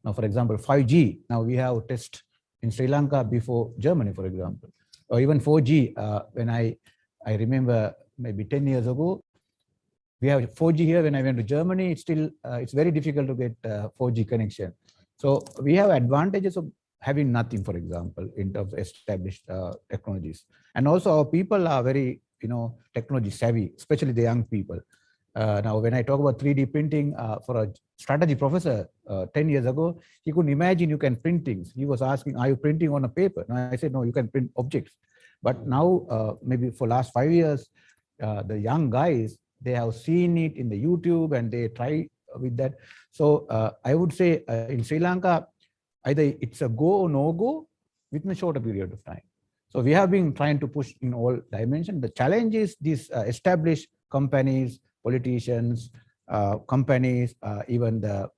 Now, for example, 5G, now we have test in Sri Lanka before Germany, for example, or even 4G. When I remember maybe 10 years ago, we have 4G here. When I went to Germany, it's very difficult to get 4G connection. So we have advantages of having nothing, for example, in terms of established technologies. And also our people are very, technology savvy, especially the young people. Now, when I talk about 3D printing for a strategy professor 10 years ago, he couldn't imagine you can print things. He was asking, are you printing on a paper? And I said, no, you can print objects. But now, maybe for last 5 years, the young guys, they have seen it in the YouTube and they try with that. So I would say in Sri Lanka, either it's a go or no go within a shorter period of time. So we have been trying to push in all dimensions. The challenge is these established companies, politicians, companies, even the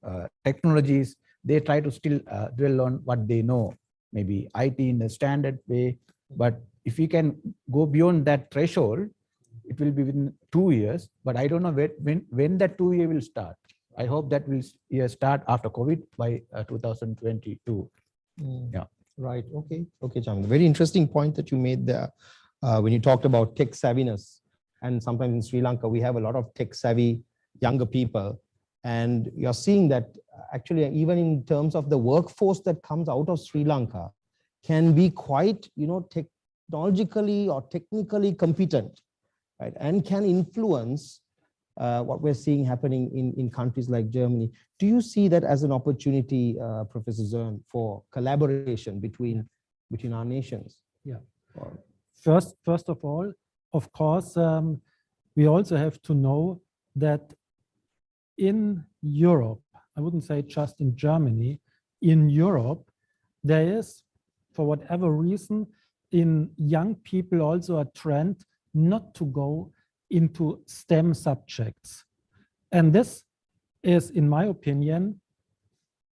technologies, they try to still dwell on what they know, maybe IT in a standard way. But if we can go beyond that threshold, it will be within 2 years, but I don't know when that 2 year will start. I hope that will start after COVID by 2022. Yeah. Right. Okay. Okay, Chaminda. Very interesting point that you made there when you talked about tech savviness. And sometimes in Sri Lanka, we have a lot of tech savvy younger people. And you're seeing that actually, even in terms of the workforce that comes out of Sri Lanka, can be quite, technologically or technically competent. Right, and can influence what we're seeing happening in countries like Germany. Do you see that as an opportunity, Professor Zern, for collaboration between our nations? Yeah. First of all, of course, we also have to know that in Europe, I wouldn't say just in Germany, in Europe, there is, for whatever reason, in young people also a trend not to go into STEM subjects. And this is, in my opinion,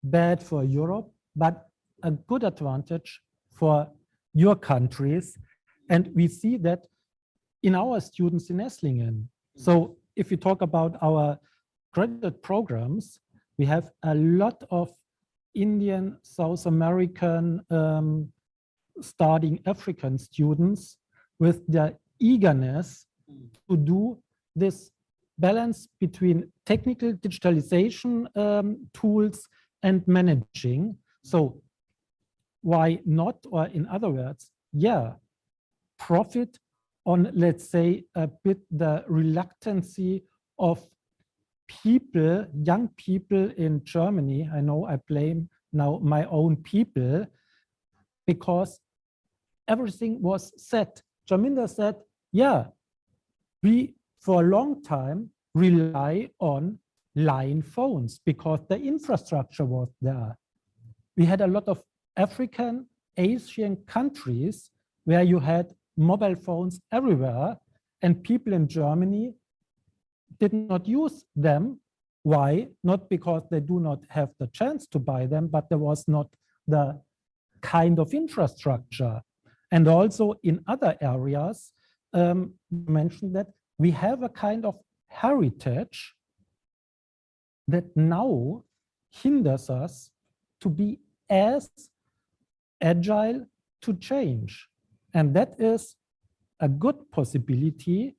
bad for Europe, but a good advantage for your countries. And we see that in our students in Esslingen. So if you talk about our graduate programs, we have a lot of Indian, South American, studying African students with their eagerness to do this balance between technical digitalization tools and managing. So why not? Or in other words, yeah, profit on, let's say, a bit the reluctancy of people, young people in Germany. I know I blame now my own people because everything was set. Chaminda said, yeah, we for a long time rely on line phones because the infrastructure was there. We had a lot of African, Asian countries where you had mobile phones everywhere, and people in Germany did not use them Why? Not because they do not have the chance to buy them, but there was not the kind of infrastructure. And also in other areas, mentioned that we have a kind of heritage that now hinders us to be as agile to change. And that is a good possibility.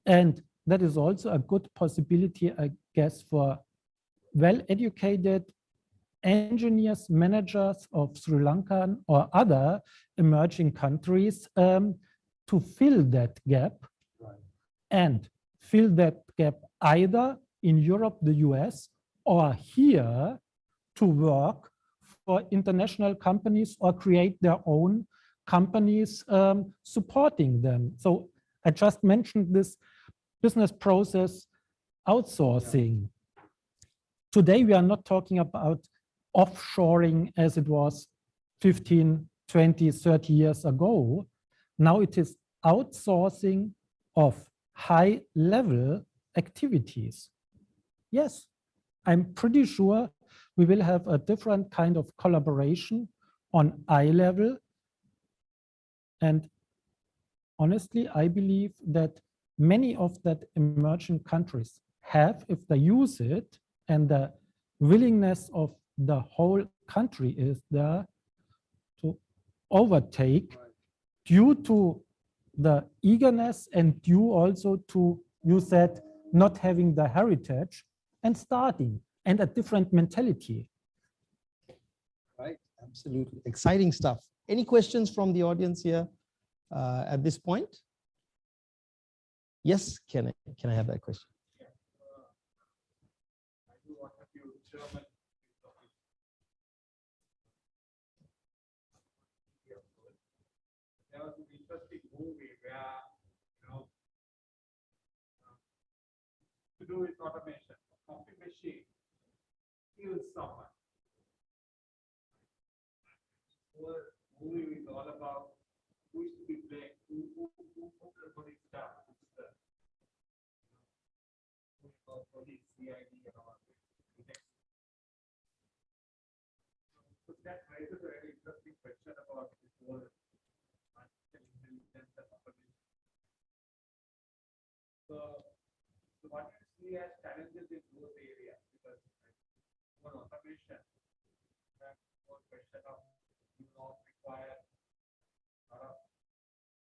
And that is also a good possibility, I guess, for well-educated engineers, managers of Sri Lankan or other emerging countries to fill that gap, and fill that gap either in Europe, the US, or here to work for international companies or create their own companies supporting them. So I just mentioned this business process outsourcing. Today, we are not talking about offshoring as it was 15, 20, 30 years ago. Now it is outsourcing of high-level activities. Yes, I'm pretty sure we will have a different kind of collaboration on eye level. And honestly, I believe that many of that emerging countries have, if they use it, and the willingness of the whole country is there to overtake due to the eagerness and due also to, you said, not having the heritage and starting and a different mentality. Right, absolutely. Exciting stuff. Any questions from the audience here at this point? Yes, can I have that question? I do want a few German. There was an interesting movie where, to do with automation, a coffee machine kills someone. The movie is all about who is to be blamed, who everybody's done. Police, CID, and all that. So that raises a very interesting question about this whole artificial intelligence and automation. So what do you see as challenges in those areas? Because for automation, that whole question of require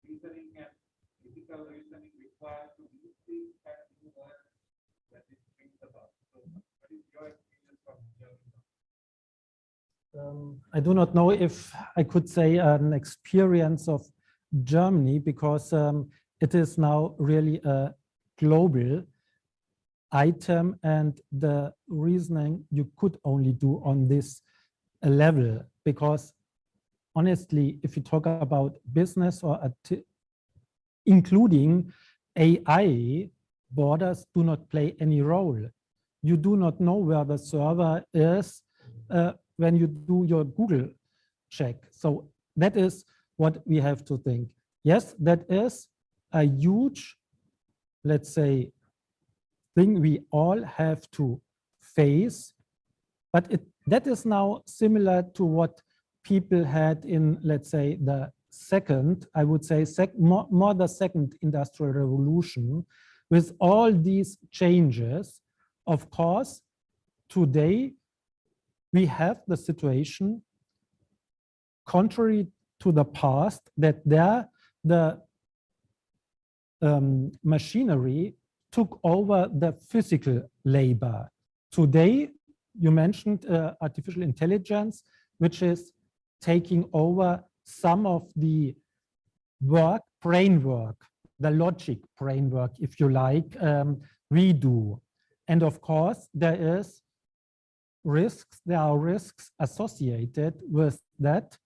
reasoning and physical reasoning required to use these kind of new words that it brings about. So what is your experience from Germany? I do not know if I could say an experience of Germany, because it is now really a global item, and the reasoning you could only do on this level, because honestly, if you talk about business or including AI, borders do not play any role. You do not know where the server is when you do your Google check. So that is what we have to think. Yes, that is a huge, let's say, thing we all have to face, but that is now similar to what people had in, let's say, the second, I would say, more the second industrial revolution. With all these changes, of course, today we have the situation, contrary to the past, that the machinery took over the physical labor. Today, you mentioned artificial intelligence, which is taking over some of the brain work, the logic brain work, if you like, we do. And of course, there are risks associated with that.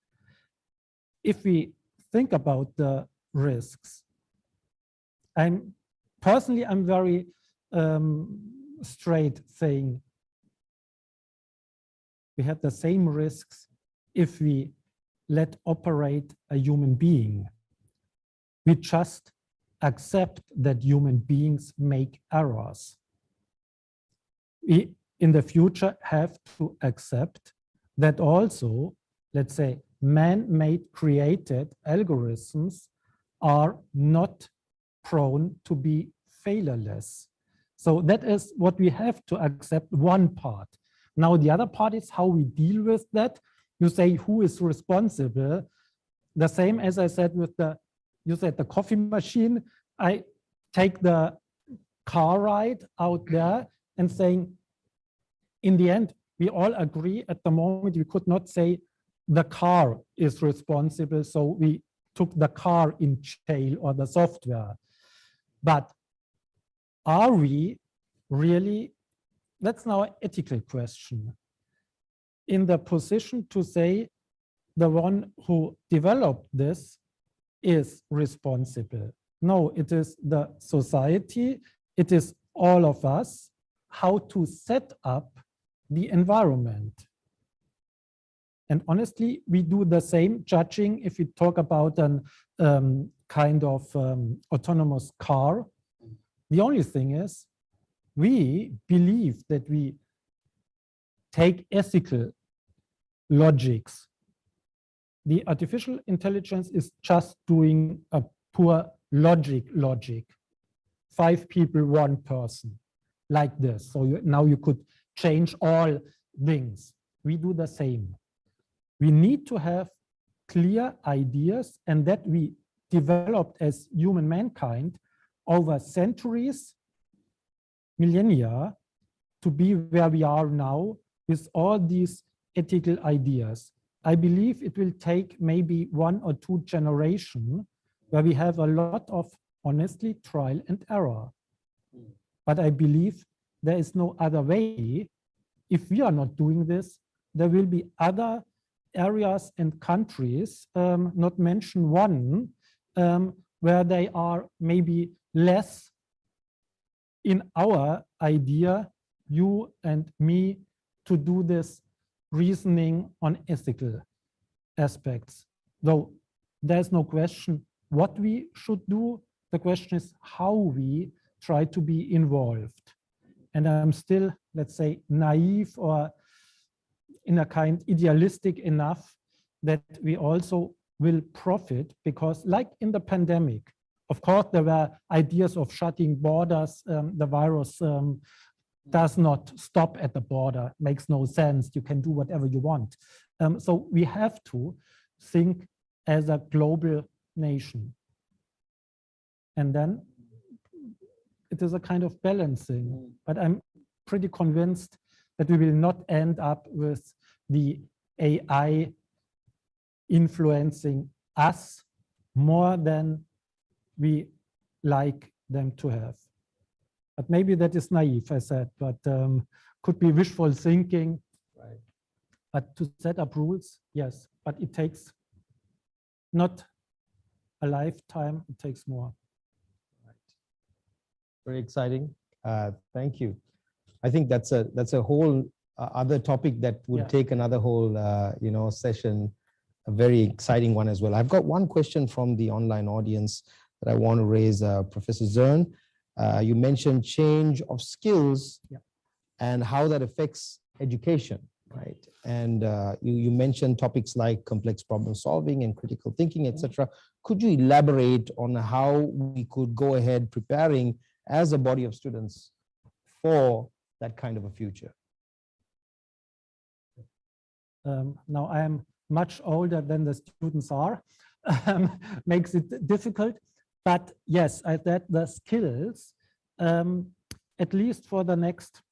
If we think about the risks, I'm very straight saying we have the same risks if we let operate a human being. We just accept that human beings make errors. we in the future have to accept that also, let's say, man-made created algorithms are not prone to be failureless. So that is what we have to accept, one part. Now the other part is how we deal with that. You say who is responsible. The same as I said with you said the coffee machine. I take the car ride out there and saying, in the end, we all agree at the moment we could not say the car is responsible, so we took the car in jail or the software. But are we really, that's now an ethical question, in the position to say the one who developed this is responsible? No, it is the society, it is all of us, how to set up the environment. And honestly, we do the same judging if we talk about an kind of autonomous car. The only thing is, we believe that we take ethical logics. The artificial intelligence is just doing a poor logic. 5 people, 1 person, like this. So now you could change all things. We do the same. We need to have clear ideas, and that we developed as human mankind over centuries, millennia, to be where we are now with all these ethical ideas. I believe it will take maybe 1 or 2 generations where we have a lot of, honestly, trial and error. But I believe there is no other way. If we are not doing this, there will be other areas and countries, not mention one, where they are maybe less in our idea, you and me, to do this reasoning on ethical aspects. Though there's no question what we should do, the question is how we try to be involved. And I'm still, let's say, naive or in a kind idealistic enough that we also will profit, because like in the pandemic, of course, there were ideas of shutting borders. The virus does not stop at the border, makes no sense. You can do whatever you want. So we have to think as a global nation. And then it is a kind of balancing, but I'm pretty convinced that we will not end up with the AI influencing us more than we like them to have. But maybe that is naive, I said, but could be wishful thinking. Right. But to set up rules, yes, but it takes not a lifetime, it takes more. Right. Very exciting. Thank you. I think that's a whole other topic that would take another whole session, a very exciting one as well. I've got one question from the online audience that I want to raise, Professor Zern. You mentioned change of skills and how that affects education, right? And you mentioned topics like complex problem solving and critical thinking, etc. Could you elaborate on how we could go ahead preparing as a body of students for that kind of a future? Now I am much older than the students are, makes it difficult. But yes, I said the skills, at least for the next,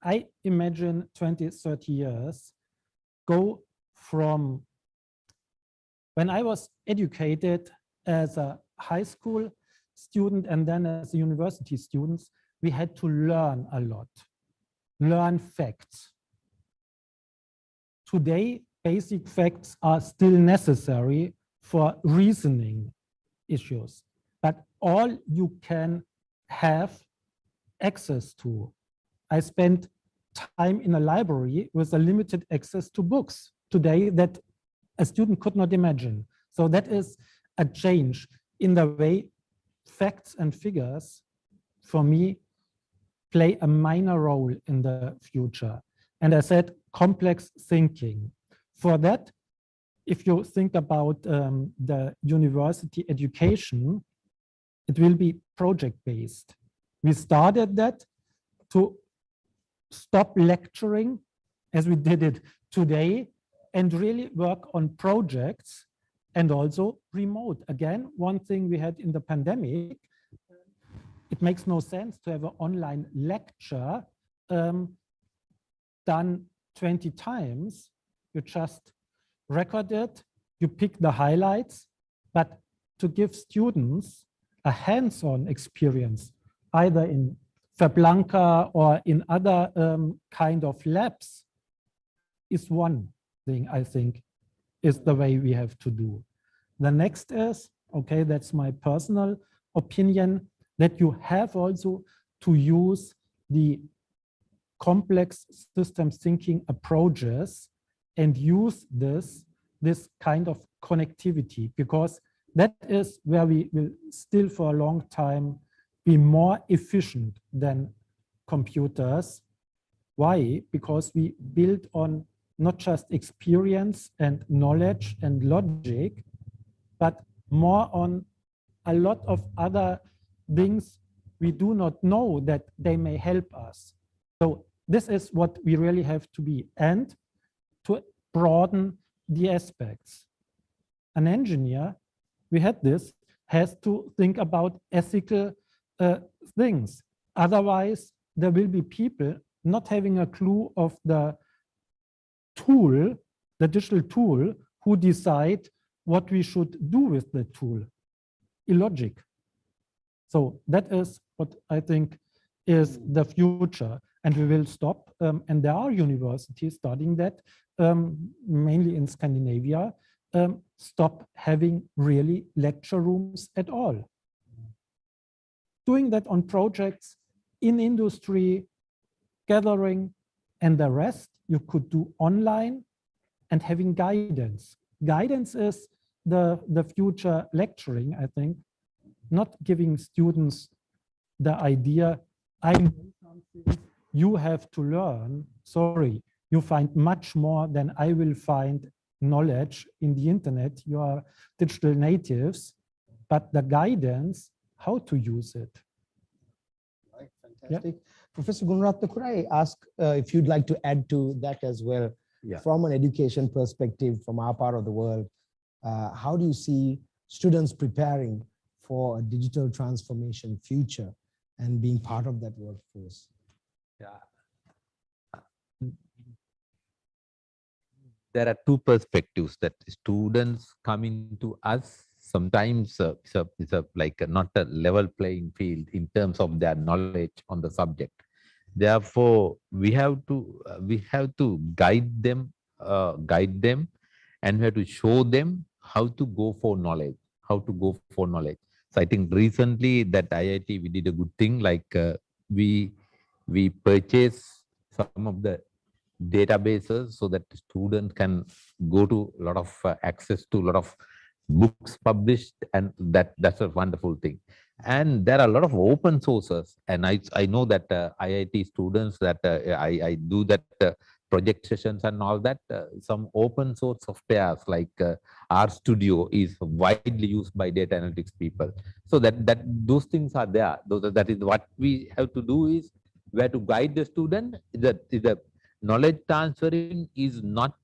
I imagine 20, 30 years, go from when I was educated as a high school student and then as a university student, we had to learn a lot, learn facts. Today, basic facts are still necessary for reasoning issues, but all you can have access to. I spent time in a library with a limited access to books today that a student could not imagine. So that is a change in the way facts and figures, for me, play a minor role in the future. And I said complex thinking. For that, if you think about the university education, it will be project-based. We started that to stop lecturing as we did it today and really work on projects and also remote. Again, one thing we had in the pandemic, it makes no sense to have an online lecture done 20 times. You just record it, you pick the highlights, but to give students a hands-on experience, either in Lanka or in other kind of labs, is one thing I think is the way we have to do. The next is, okay, that's my personal opinion, that you have also to use the complex system thinking approaches and use this kind of connectivity, because that is where we will still for a long time be more efficient than computers. Why? Because we build on not just experience and knowledge and logic, but more on a lot of other things we do not know that they may help us. So this is what we really have to be, and to broaden the aspects. An engineer, we had this, has to think about ethical things. Otherwise, there will be people not having a clue of the tool, the digital tool, who decide what we should do with the tool. Illogic. So that is what I think is the future, and we will stop. And there are universities studying that, mainly in Scandinavia, stop having really lecture rooms at all. Doing that on projects in industry, gathering, and the rest you could do online, and having guidance. Guidance is the future lecturing, I think, not giving students the idea, I know something, you have to learn. Sorry, you find much more than I will find knowledge in the internet. You are digital natives, but the guidance, how to use it. Right, fantastic. Yeah. Professor Gunaratna, could I ask if you'd like to add to that as well? Yeah. From an education perspective, from our part of the world, how do you see students preparing for a digital transformation future and being part of that workforce? Yeah. There are two perspectives, that students coming to us sometimes it's like not a level playing field in terms of their knowledge on the subject. Therefore, we have to guide them, and we have to show them how to go for knowledge, So I think recently that IIT, we did a good thing, like we purchased some of the databases so that students can go to a lot of access to a lot of books published, and that's a wonderful thing. And there are a lot of open sources, and I know that IIT students that I do that project sessions and all that, some open source softwares like RStudio is widely used by data analytics people. So that those things are there. That is what we have to do, is where to guide the student. The knowledge transferring is not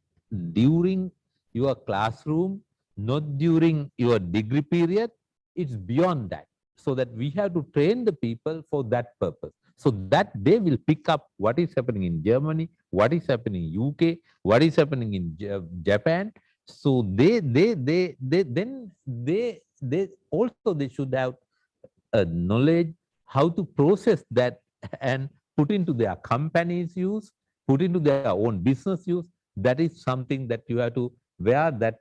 during your classroom, not during your degree period, it's beyond that. So that we have to train the people for that purpose, so that they will pick up what is happening in Germany, what is happening in UK, what is happening in Japan. So they should have a knowledge how to process that and put into their company's use, put into their own business use. That is something that you have to wear that,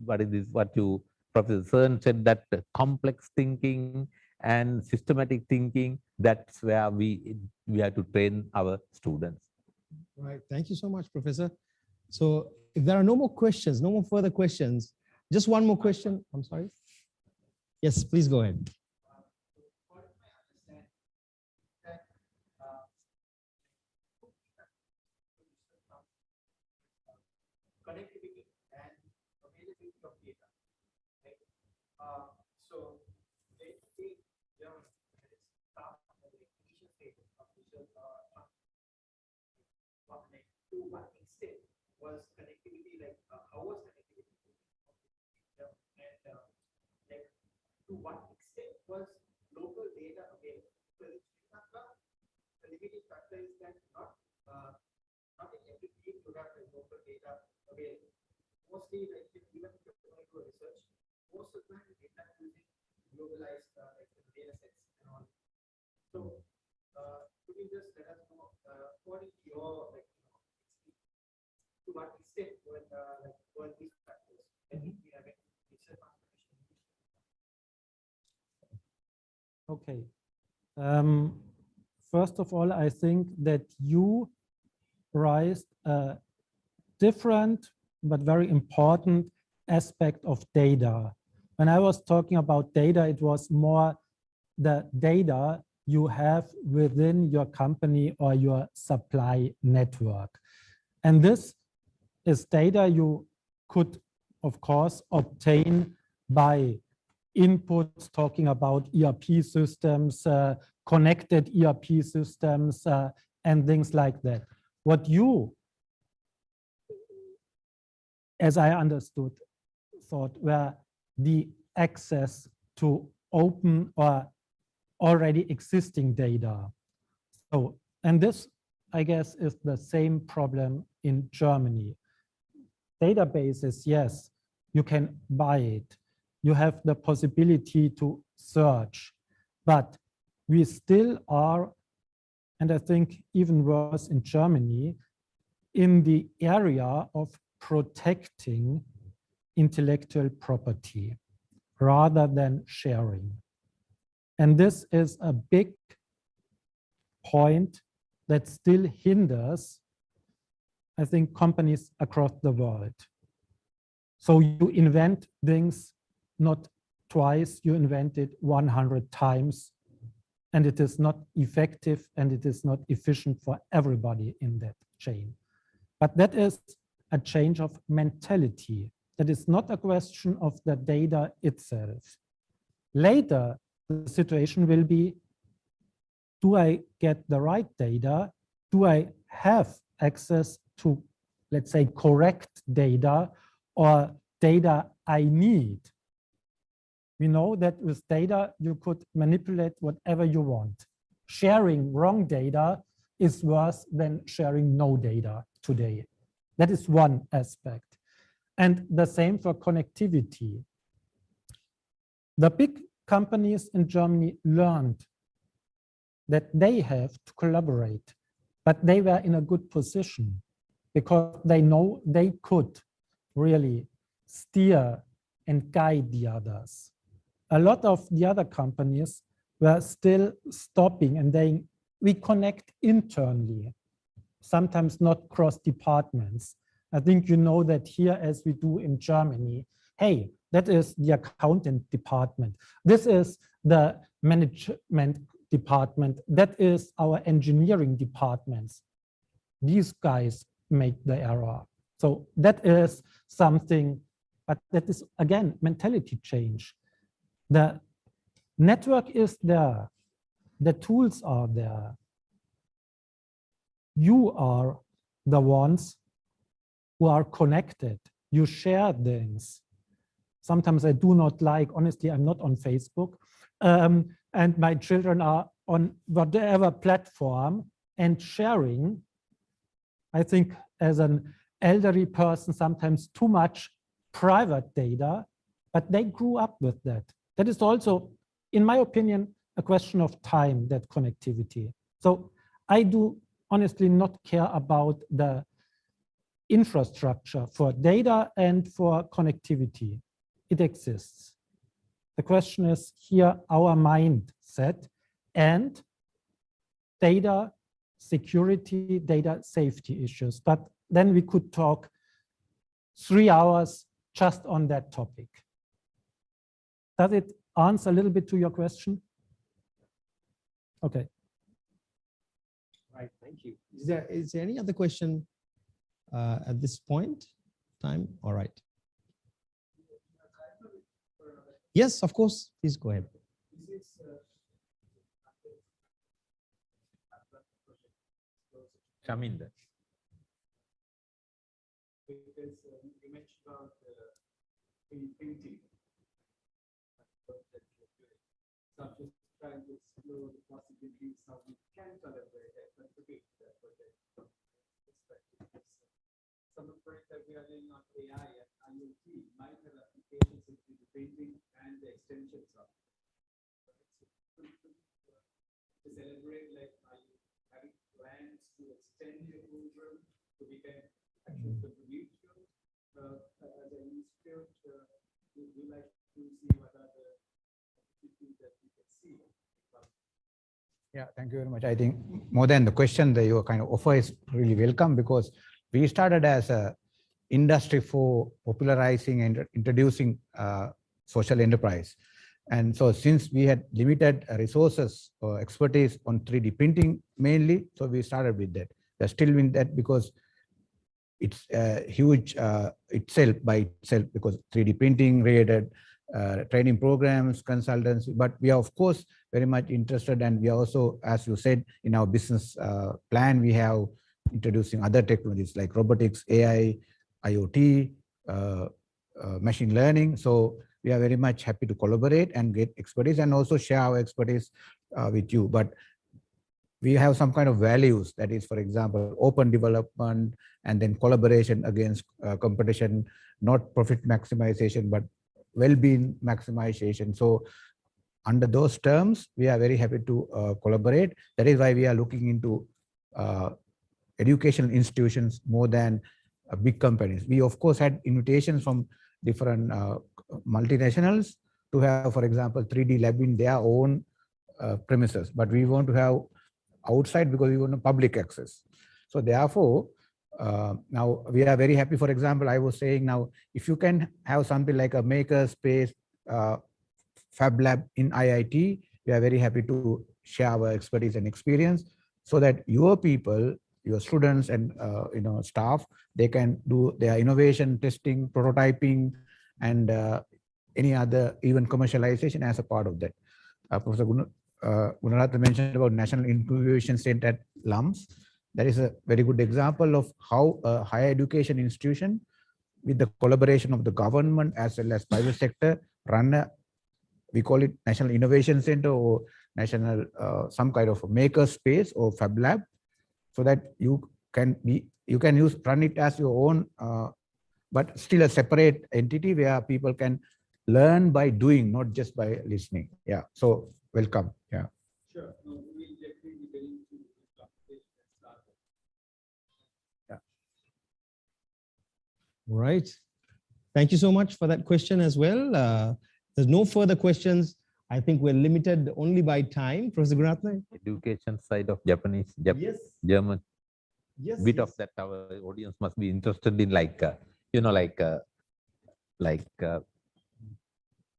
what is this, what you, Professor Cern said, that complex thinking and systematic thinking, that's where we have to train our students. Right. Thank you so much, Professor. So if there are no more questions, no more further questions, just one more question. I'm sorry. Yes, please go ahead. to what extent was connectivity, like how was connectivity? And like to what extent was local data available? Because in Sri Lanka, the limiting factor is that not in every field you have the local data available. Mostly, like even if you're going to do research, most of the time the data is using globalized like data sets and all. So, could you just let us know according to your like to what extent were these factors that we have in digital transformation? Okay. First of all, I think that you raised a different but very important aspect of data. When I was talking about data, it was more the data you have within your company or your supply network. And this is data you could, of course, obtain by inputs talking about ERP systems, connected ERP systems, and things like that. What you, as I understood, thought were the access to open or already existing data. So, and this, I guess, is the same problem in Germany. Databases, yes, you can buy it. You have the possibility to search, but we still are, and I think even worse in Germany, in the area of protecting intellectual property rather than sharing. And this is a big point that still hinders, I think, companies across the world. So you invent things not twice, you invent it 100 times, and it is not effective and it is not efficient for everybody in that chain. But that is a change of mentality. That is not a question of the data itself. Later, the situation will be, do I get the right data? Do I have access to, let's say, correct data or data I need? We know that with data, you could manipulate whatever you want. Sharing wrong data is worse than sharing no data today. That is one aspect. And the same for connectivity. The big companies in Germany learned that they have to collaborate, but they were in a good position because they know they could really steer and guide the others. A lot of the other companies were still stopping and saying, we connect internally, sometimes not cross departments. I think you know that here, as we do in Germany, hey, that is the accountant department. This is the management department. That is our engineering departments. These guys make the error. So that is something, but that is, again, mentality change. The network is there. The tools are there. You are the ones who are connected. You share things. Sometimes I do not like, honestly, I'm not on Facebook. And my children are on whatever platform, and sharing, I think as an elderly person, sometimes too much private data, but they grew up with that. That is also, in my opinion, a question of time, that connectivity. So I do honestly not care about the infrastructure for data and for connectivity. It exists. The question is here our mindset and data security, data safety issues. But then we could talk 3 hours just on that topic. Does it answer a little bit to your question? Okay. Right, thank you. Is there any other question at this point? Time? All right. Yes, of course. Please go ahead. Shaminder. because you mentioned about printing. So I'm just trying to explore the possibilities how we can collaborate and contribute to that project from this perspective. Some of the projects that we are doing on AI and IoT might have applications into the printing and the extensions of it. To celebrate, like, are you having plans to extend your program so we can actually contribute to as an institute? We like to see what are the opportunities that we can see. Yeah, thank you very much. I think more than the question, that your kind of offer is really welcome, because we started as a industry for popularizing and introducing social enterprise. And so since we had limited resources or expertise on 3D printing mainly, so we started with that. We're still in that because it's huge itself by itself, because 3D printing related training programs, consultants, but we are of course very much interested, and we are also, as you said, in our business plan, we have introducing other technologies like robotics, AI, IoT, machine learning. So we are very much happy to collaborate and get expertise and also share our expertise with you. But we have some kind of values, that is, for example, open development and then collaboration against competition, not profit maximization, but well-being maximization. So under those terms, we are very happy to collaborate. That is why we are looking into educational institutions more than big companies. We of course had invitations from different multinationals to have, for example, 3D lab in their own premises, but we want to have outside because we want public access. So therefore, now we are very happy. For example, I was saying now, if you can have something like a maker space fab lab in IIT, we are very happy to share our expertise and experience so that your people, your students and staff, they can do their innovation, testing, prototyping, and any other even commercialization as a part of that. Professor Gunaratha mentioned about National Incubation Center at LUMS. That is a very good example of how a higher education institution, with the collaboration of the government as well as private sector, run a, we call it National Innovation Center or national some kind of maker space or fab lab, so that you can run it as your own, but still a separate entity where people can learn by doing, not just by listening. Yeah. So welcome. Yeah. Sure. No, we'll definitely be getting to the conversation and start it. Yeah. All right. Thank you so much for that question as well. There's no further questions. I think we're limited only by time. Professor Gunarathan? Education side of Japanese, Yes. German. Yes. Bit yes. of that our audience must be interested in,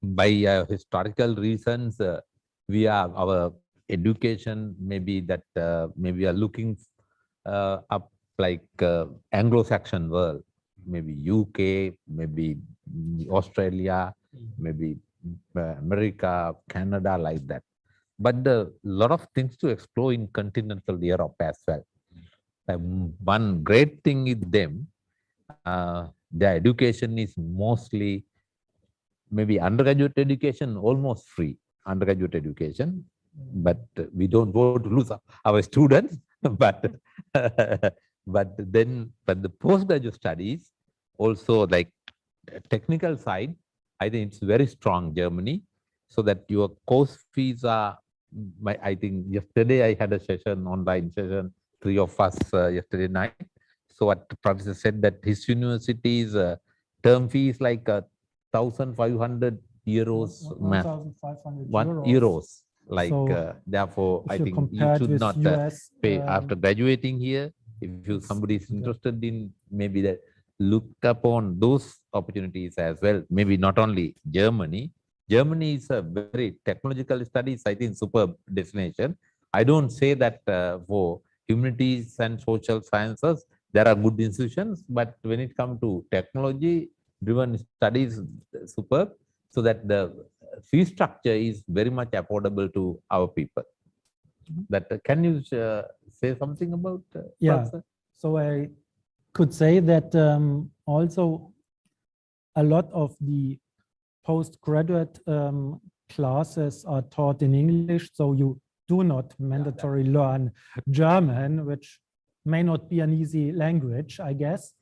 by historical reasons, our education maybe that maybe are looking up like Anglo-Saxon world, maybe UK, maybe Australia, maybe America, Canada, like that. But a lot of things to explore in continental Europe as well. One great thing is them, their education is mostly maybe undergraduate education, almost free undergraduate education, but we don't want to lose our students. But but the postgraduate studies also, like technical side, I think it's very strong Germany, so that your course fees are. I think yesterday I had a session, online session, 3 of us yesterday night. So what the professor said that his university's term fee is like 1,500 euros, 1,500 euros. Like So therefore, I if you think you compare it should with not US, pay after graduating here. If you somebody is interested in maybe that, look upon those opportunities as well. Maybe not only Germany. Germany is a very technological studies, I think, superb destination. I don't say that for humanities and social sciences, there are good institutions, but when it comes to technology driven studies, superb, so that the fee structure is very much affordable to our people. That can you say something about? Yeah. So I could say that also a lot of the postgraduate classes are taught in English, so you do not mandatory learn German, which may not be an easy language, I guess,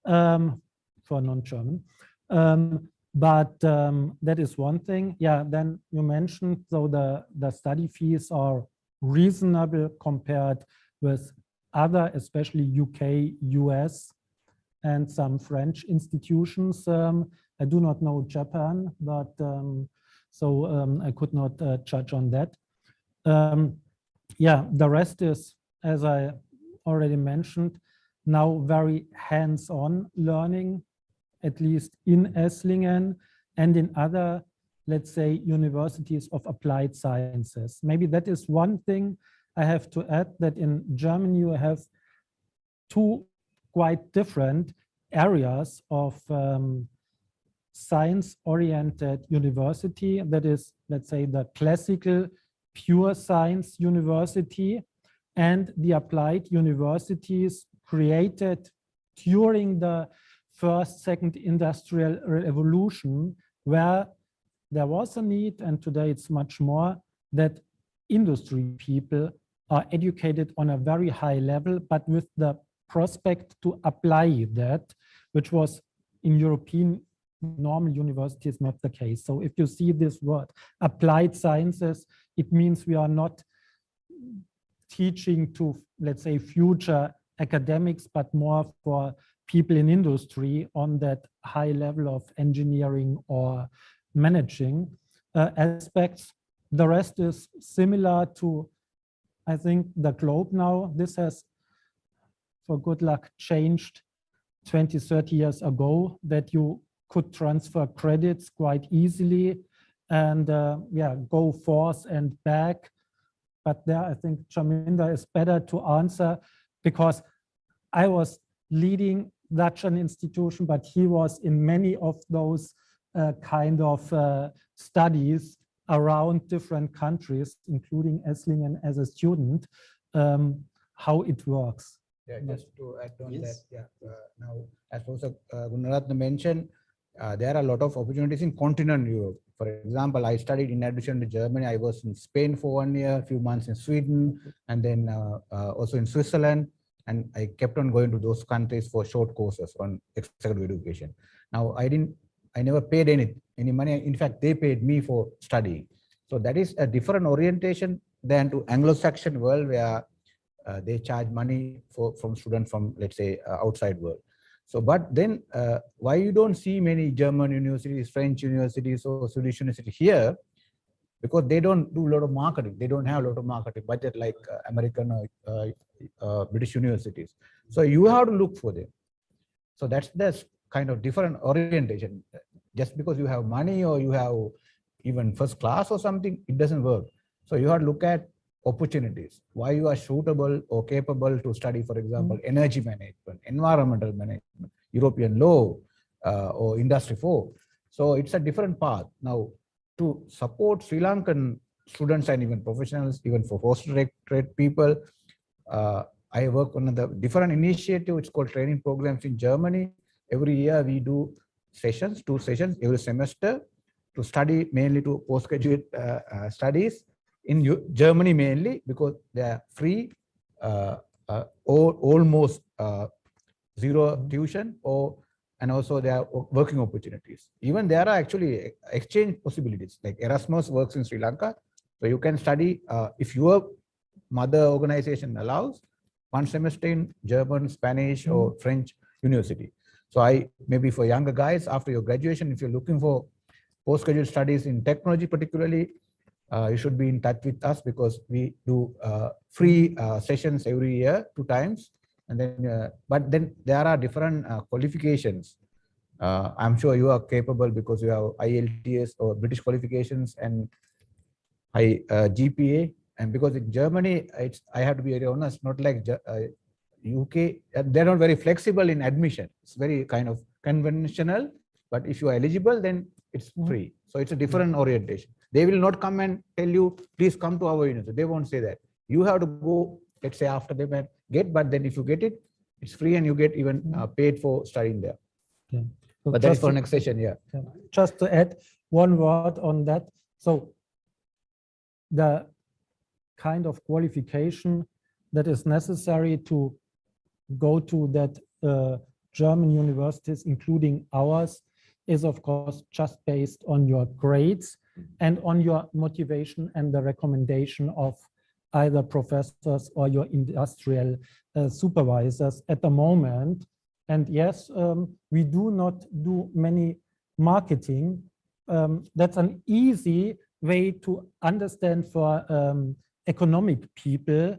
for non-German. But that is one thing. Yeah, then you mentioned, so the study fees are reasonable compared with other, especially UK, US, and some French institutions. I do not know Japan, but so I could not judge on that. Yeah, the rest is, as I already mentioned, now very hands-on learning, at least in Esslingen and in other, let's say, universities of applied sciences. Maybe that is one thing I have to add, that in Germany you have two quite different areas of science-oriented university. That is, let's say, the classical pure science university and the applied universities created during the first, second industrial revolution, where there was a need, and today it's much more, that industry people are educated on a very high level, but with the prospect to apply that, which was in European normal universities not the case. So if you see this word applied sciences, it means we are not teaching to, let's say, future academics, but more for people in industry on that high level of engineering or managing aspects. The rest is similar to, I think, the globe now. This has, for good luck, changed 20, 30 years ago, that you could transfer credits quite easily and yeah, go forth and back. But there, I think Chaminda is better to answer, because I was leading such an institution, but he was in many of those kind of studies around different countries, including Esslingen as a student, how it works. Yeah, just to add on that, yeah. Now, as Professor Gunaratna mentioned, there are a lot of opportunities in continental Europe. For example, I studied, in addition to Germany, I was in Spain for 1 year, a few months in Sweden, and then also in Switzerland. And I kept on going to those countries for short courses on executive education. Now, I never paid any money. In fact, they paid me for studying. So that is a different orientation than to Anglo-Saxon world, where they charge money from students from, let's say, outside world. So, but then why you don't see many German universities, French universities, or Swedish universities here? Because they don't do a lot of marketing. They don't have a lot of marketing budget like American or British universities. So you have to look for them. So that's kind of different orientation. Just because you have money or you have even first class or something, it doesn't work. So you have to look at opportunities, why you are suitable or capable to study, for example, energy management, environmental management, European law, or Industry 4. So it's a different path. Now, to support Sri Lankan students and even professionals, even for postgraduate people, I work on the different initiative. It's called training programs in Germany. Every year we do sessions, 2 sessions every semester, to study mainly to postgraduate studies in Germany mainly, because they are free, almost zero tuition, and also there are working opportunities. Even there are actually exchange possibilities, like Erasmus works in Sri Lanka. So you can study, if your mother organization allows, 1 semester in German, Spanish, or French university. So maybe for younger guys, after your graduation, if you're looking for postgraduate studies in technology particularly, you should be in touch with us, because we do free sessions every year, 2 times. And then, but then there are different qualifications. I'm sure you are capable because you have IELTS or British qualifications and high GPA. And because in Germany, I have to be very honest, not like UK, they're not very flexible in admission. It's very kind of conventional, but if you are eligible, then it's free. So it's a different orientation. They will not come and tell you, please come to our university. They won't say that. You have to go, let's say, after them and get, but then if you get it, it's free and you get even paid for studying there. So But that is just for to- next session, yeah. Just to add one word on that. So the kind of qualification that is necessary to go to that German universities, including ours, is of course just based on your grades and on your motivation and the recommendation of either professors or your industrial supervisors at the moment. And yes, we do not do many marketing. That's an easy way to understand for economic people,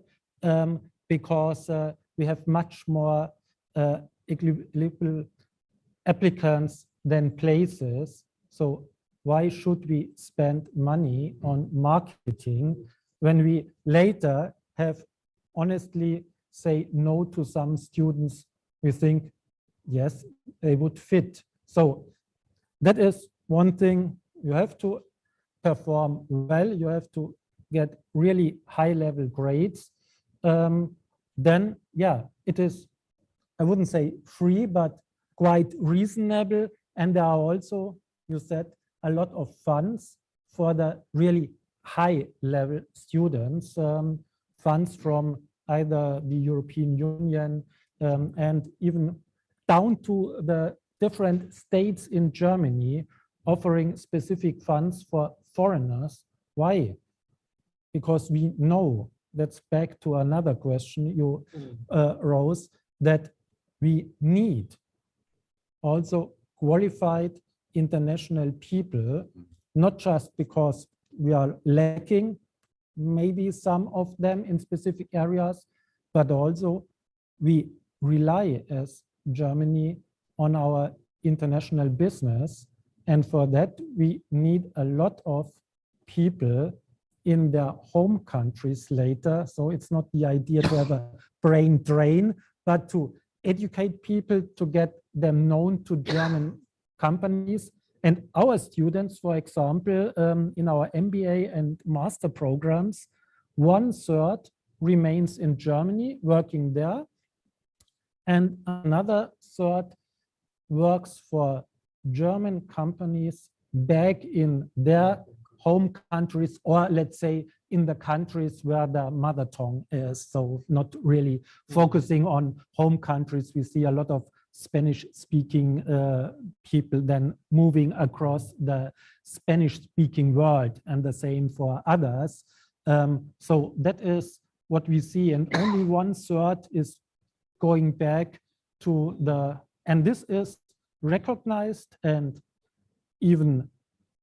because we have much more applicants than places. So why should we spend money on marketing when we later have honestly say no to some students we think, yes, they would fit. So that is one thing. You have to perform well. You have to get really high level grades. Then, yeah, it is, I wouldn't say free, but quite reasonable. And there are also, you said, a lot of funds for the really high level students, funds from either the European Union and even down to the different states in Germany offering specific funds for foreigners. Why? Because we know, that's back to another question you rose, that we need also qualified international people, not just because we are lacking maybe some of them in specific areas, but also we rely as Germany on our international business. And for that, we need a lot of people in their home countries later. So it's not the idea to have a brain drain, but to educate people to get them known to German companies. And our students, for example, in our MBA and master programs, 1/3 remains in Germany working there, and another third works for German companies back in their home countries, or let's say in the countries where the mother tongue is. So not really focusing on home countries. We see a lot of Spanish-speaking people then moving across the Spanish-speaking world, and the same for others. So that is what we see, and only 1/3 is going back to the, and this is recognized and even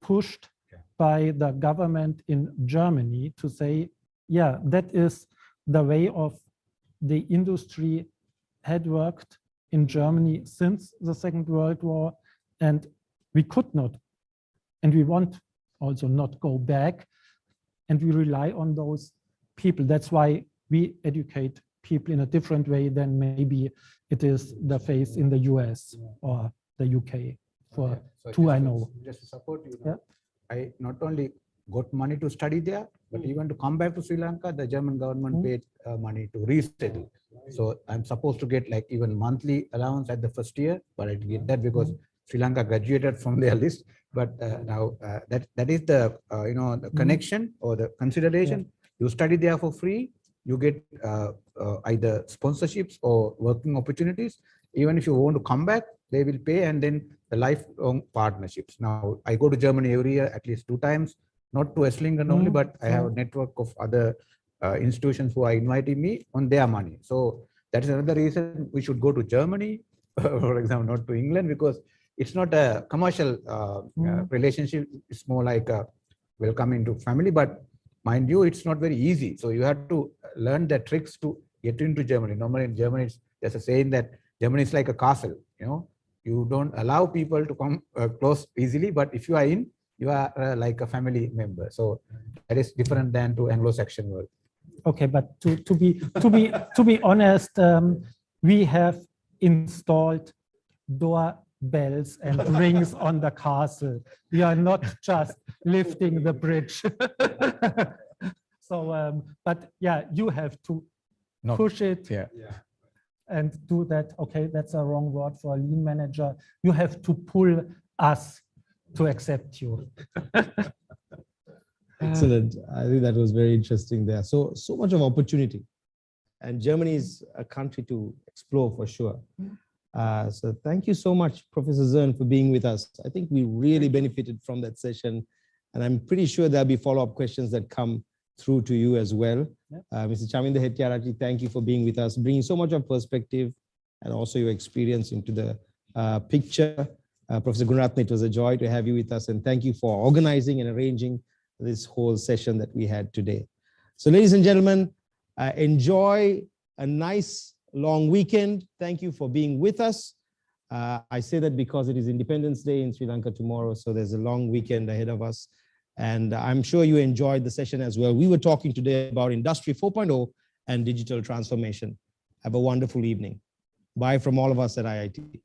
pushed by the government in Germany to say, yeah, that is the way of the industry had worked in Germany since the Second World War, and we could not, and we want also not go back, and we rely on those people. That's why we educate people in a different way than maybe it is the case in the US or the UK. For So two, I to- know. Just to support you, Yeah. I not only got money to study there, but even to come back to Sri Lanka, the German government paid money to resettle. So I'm supposed to get like even monthly allowance at the first year, but I didn't get that because Sri Lanka graduated from their list. But now that is the the connection or the consideration. You study there for free, you get either sponsorships or working opportunities. Even if you want to come back, they will pay, and then the lifelong partnerships. Now I go to Germany every year at least 2 times, not to Esslingen only, but I have a network of other institutions who are inviting me on their money. So that is another reason we should go to Germany, for example, not to England, because it's not a commercial relationship. It's more like a welcoming to family, but mind you, it's not very easy. So you have to learn the tricks to get into Germany. Normally in Germany, there's a saying that Germany is like a castle. You don't allow people to come close easily, but if you are in, you are like a family member. So that is different than to Anglo-Saxon world. Okay, but to be honest, we have installed doorbells and rings on the castle. We are not just lifting the bridge. So, but yeah, you have to push it. Yeah. and do that. Okay, that's a wrong word for a lean manager. You have to pull us to accept you. Excellent. I think that was very interesting there. So much of opportunity. And Germany is a country to explore for sure. So thank you so much, Professor Zern, for being with us. I think we really benefited from that session. And I'm pretty sure there'll be follow-up questions that come through to you as well. Mr. Chaminda Hettiarati, thank you for being with us, bringing so much of perspective and also your experience into the picture. Professor Gunaratne, it was a joy to have you with us, and thank you for organizing and arranging this whole session that we had today. So ladies and gentlemen, enjoy a nice long weekend. Thank you for being with us. I say that because it is Independence Day in Sri Lanka tomorrow, so there's a long weekend ahead of us. And I'm sure you enjoyed the session as well. We were talking today about Industry 4.0 and digital transformation. Have a wonderful evening. Bye from all of us at IIT.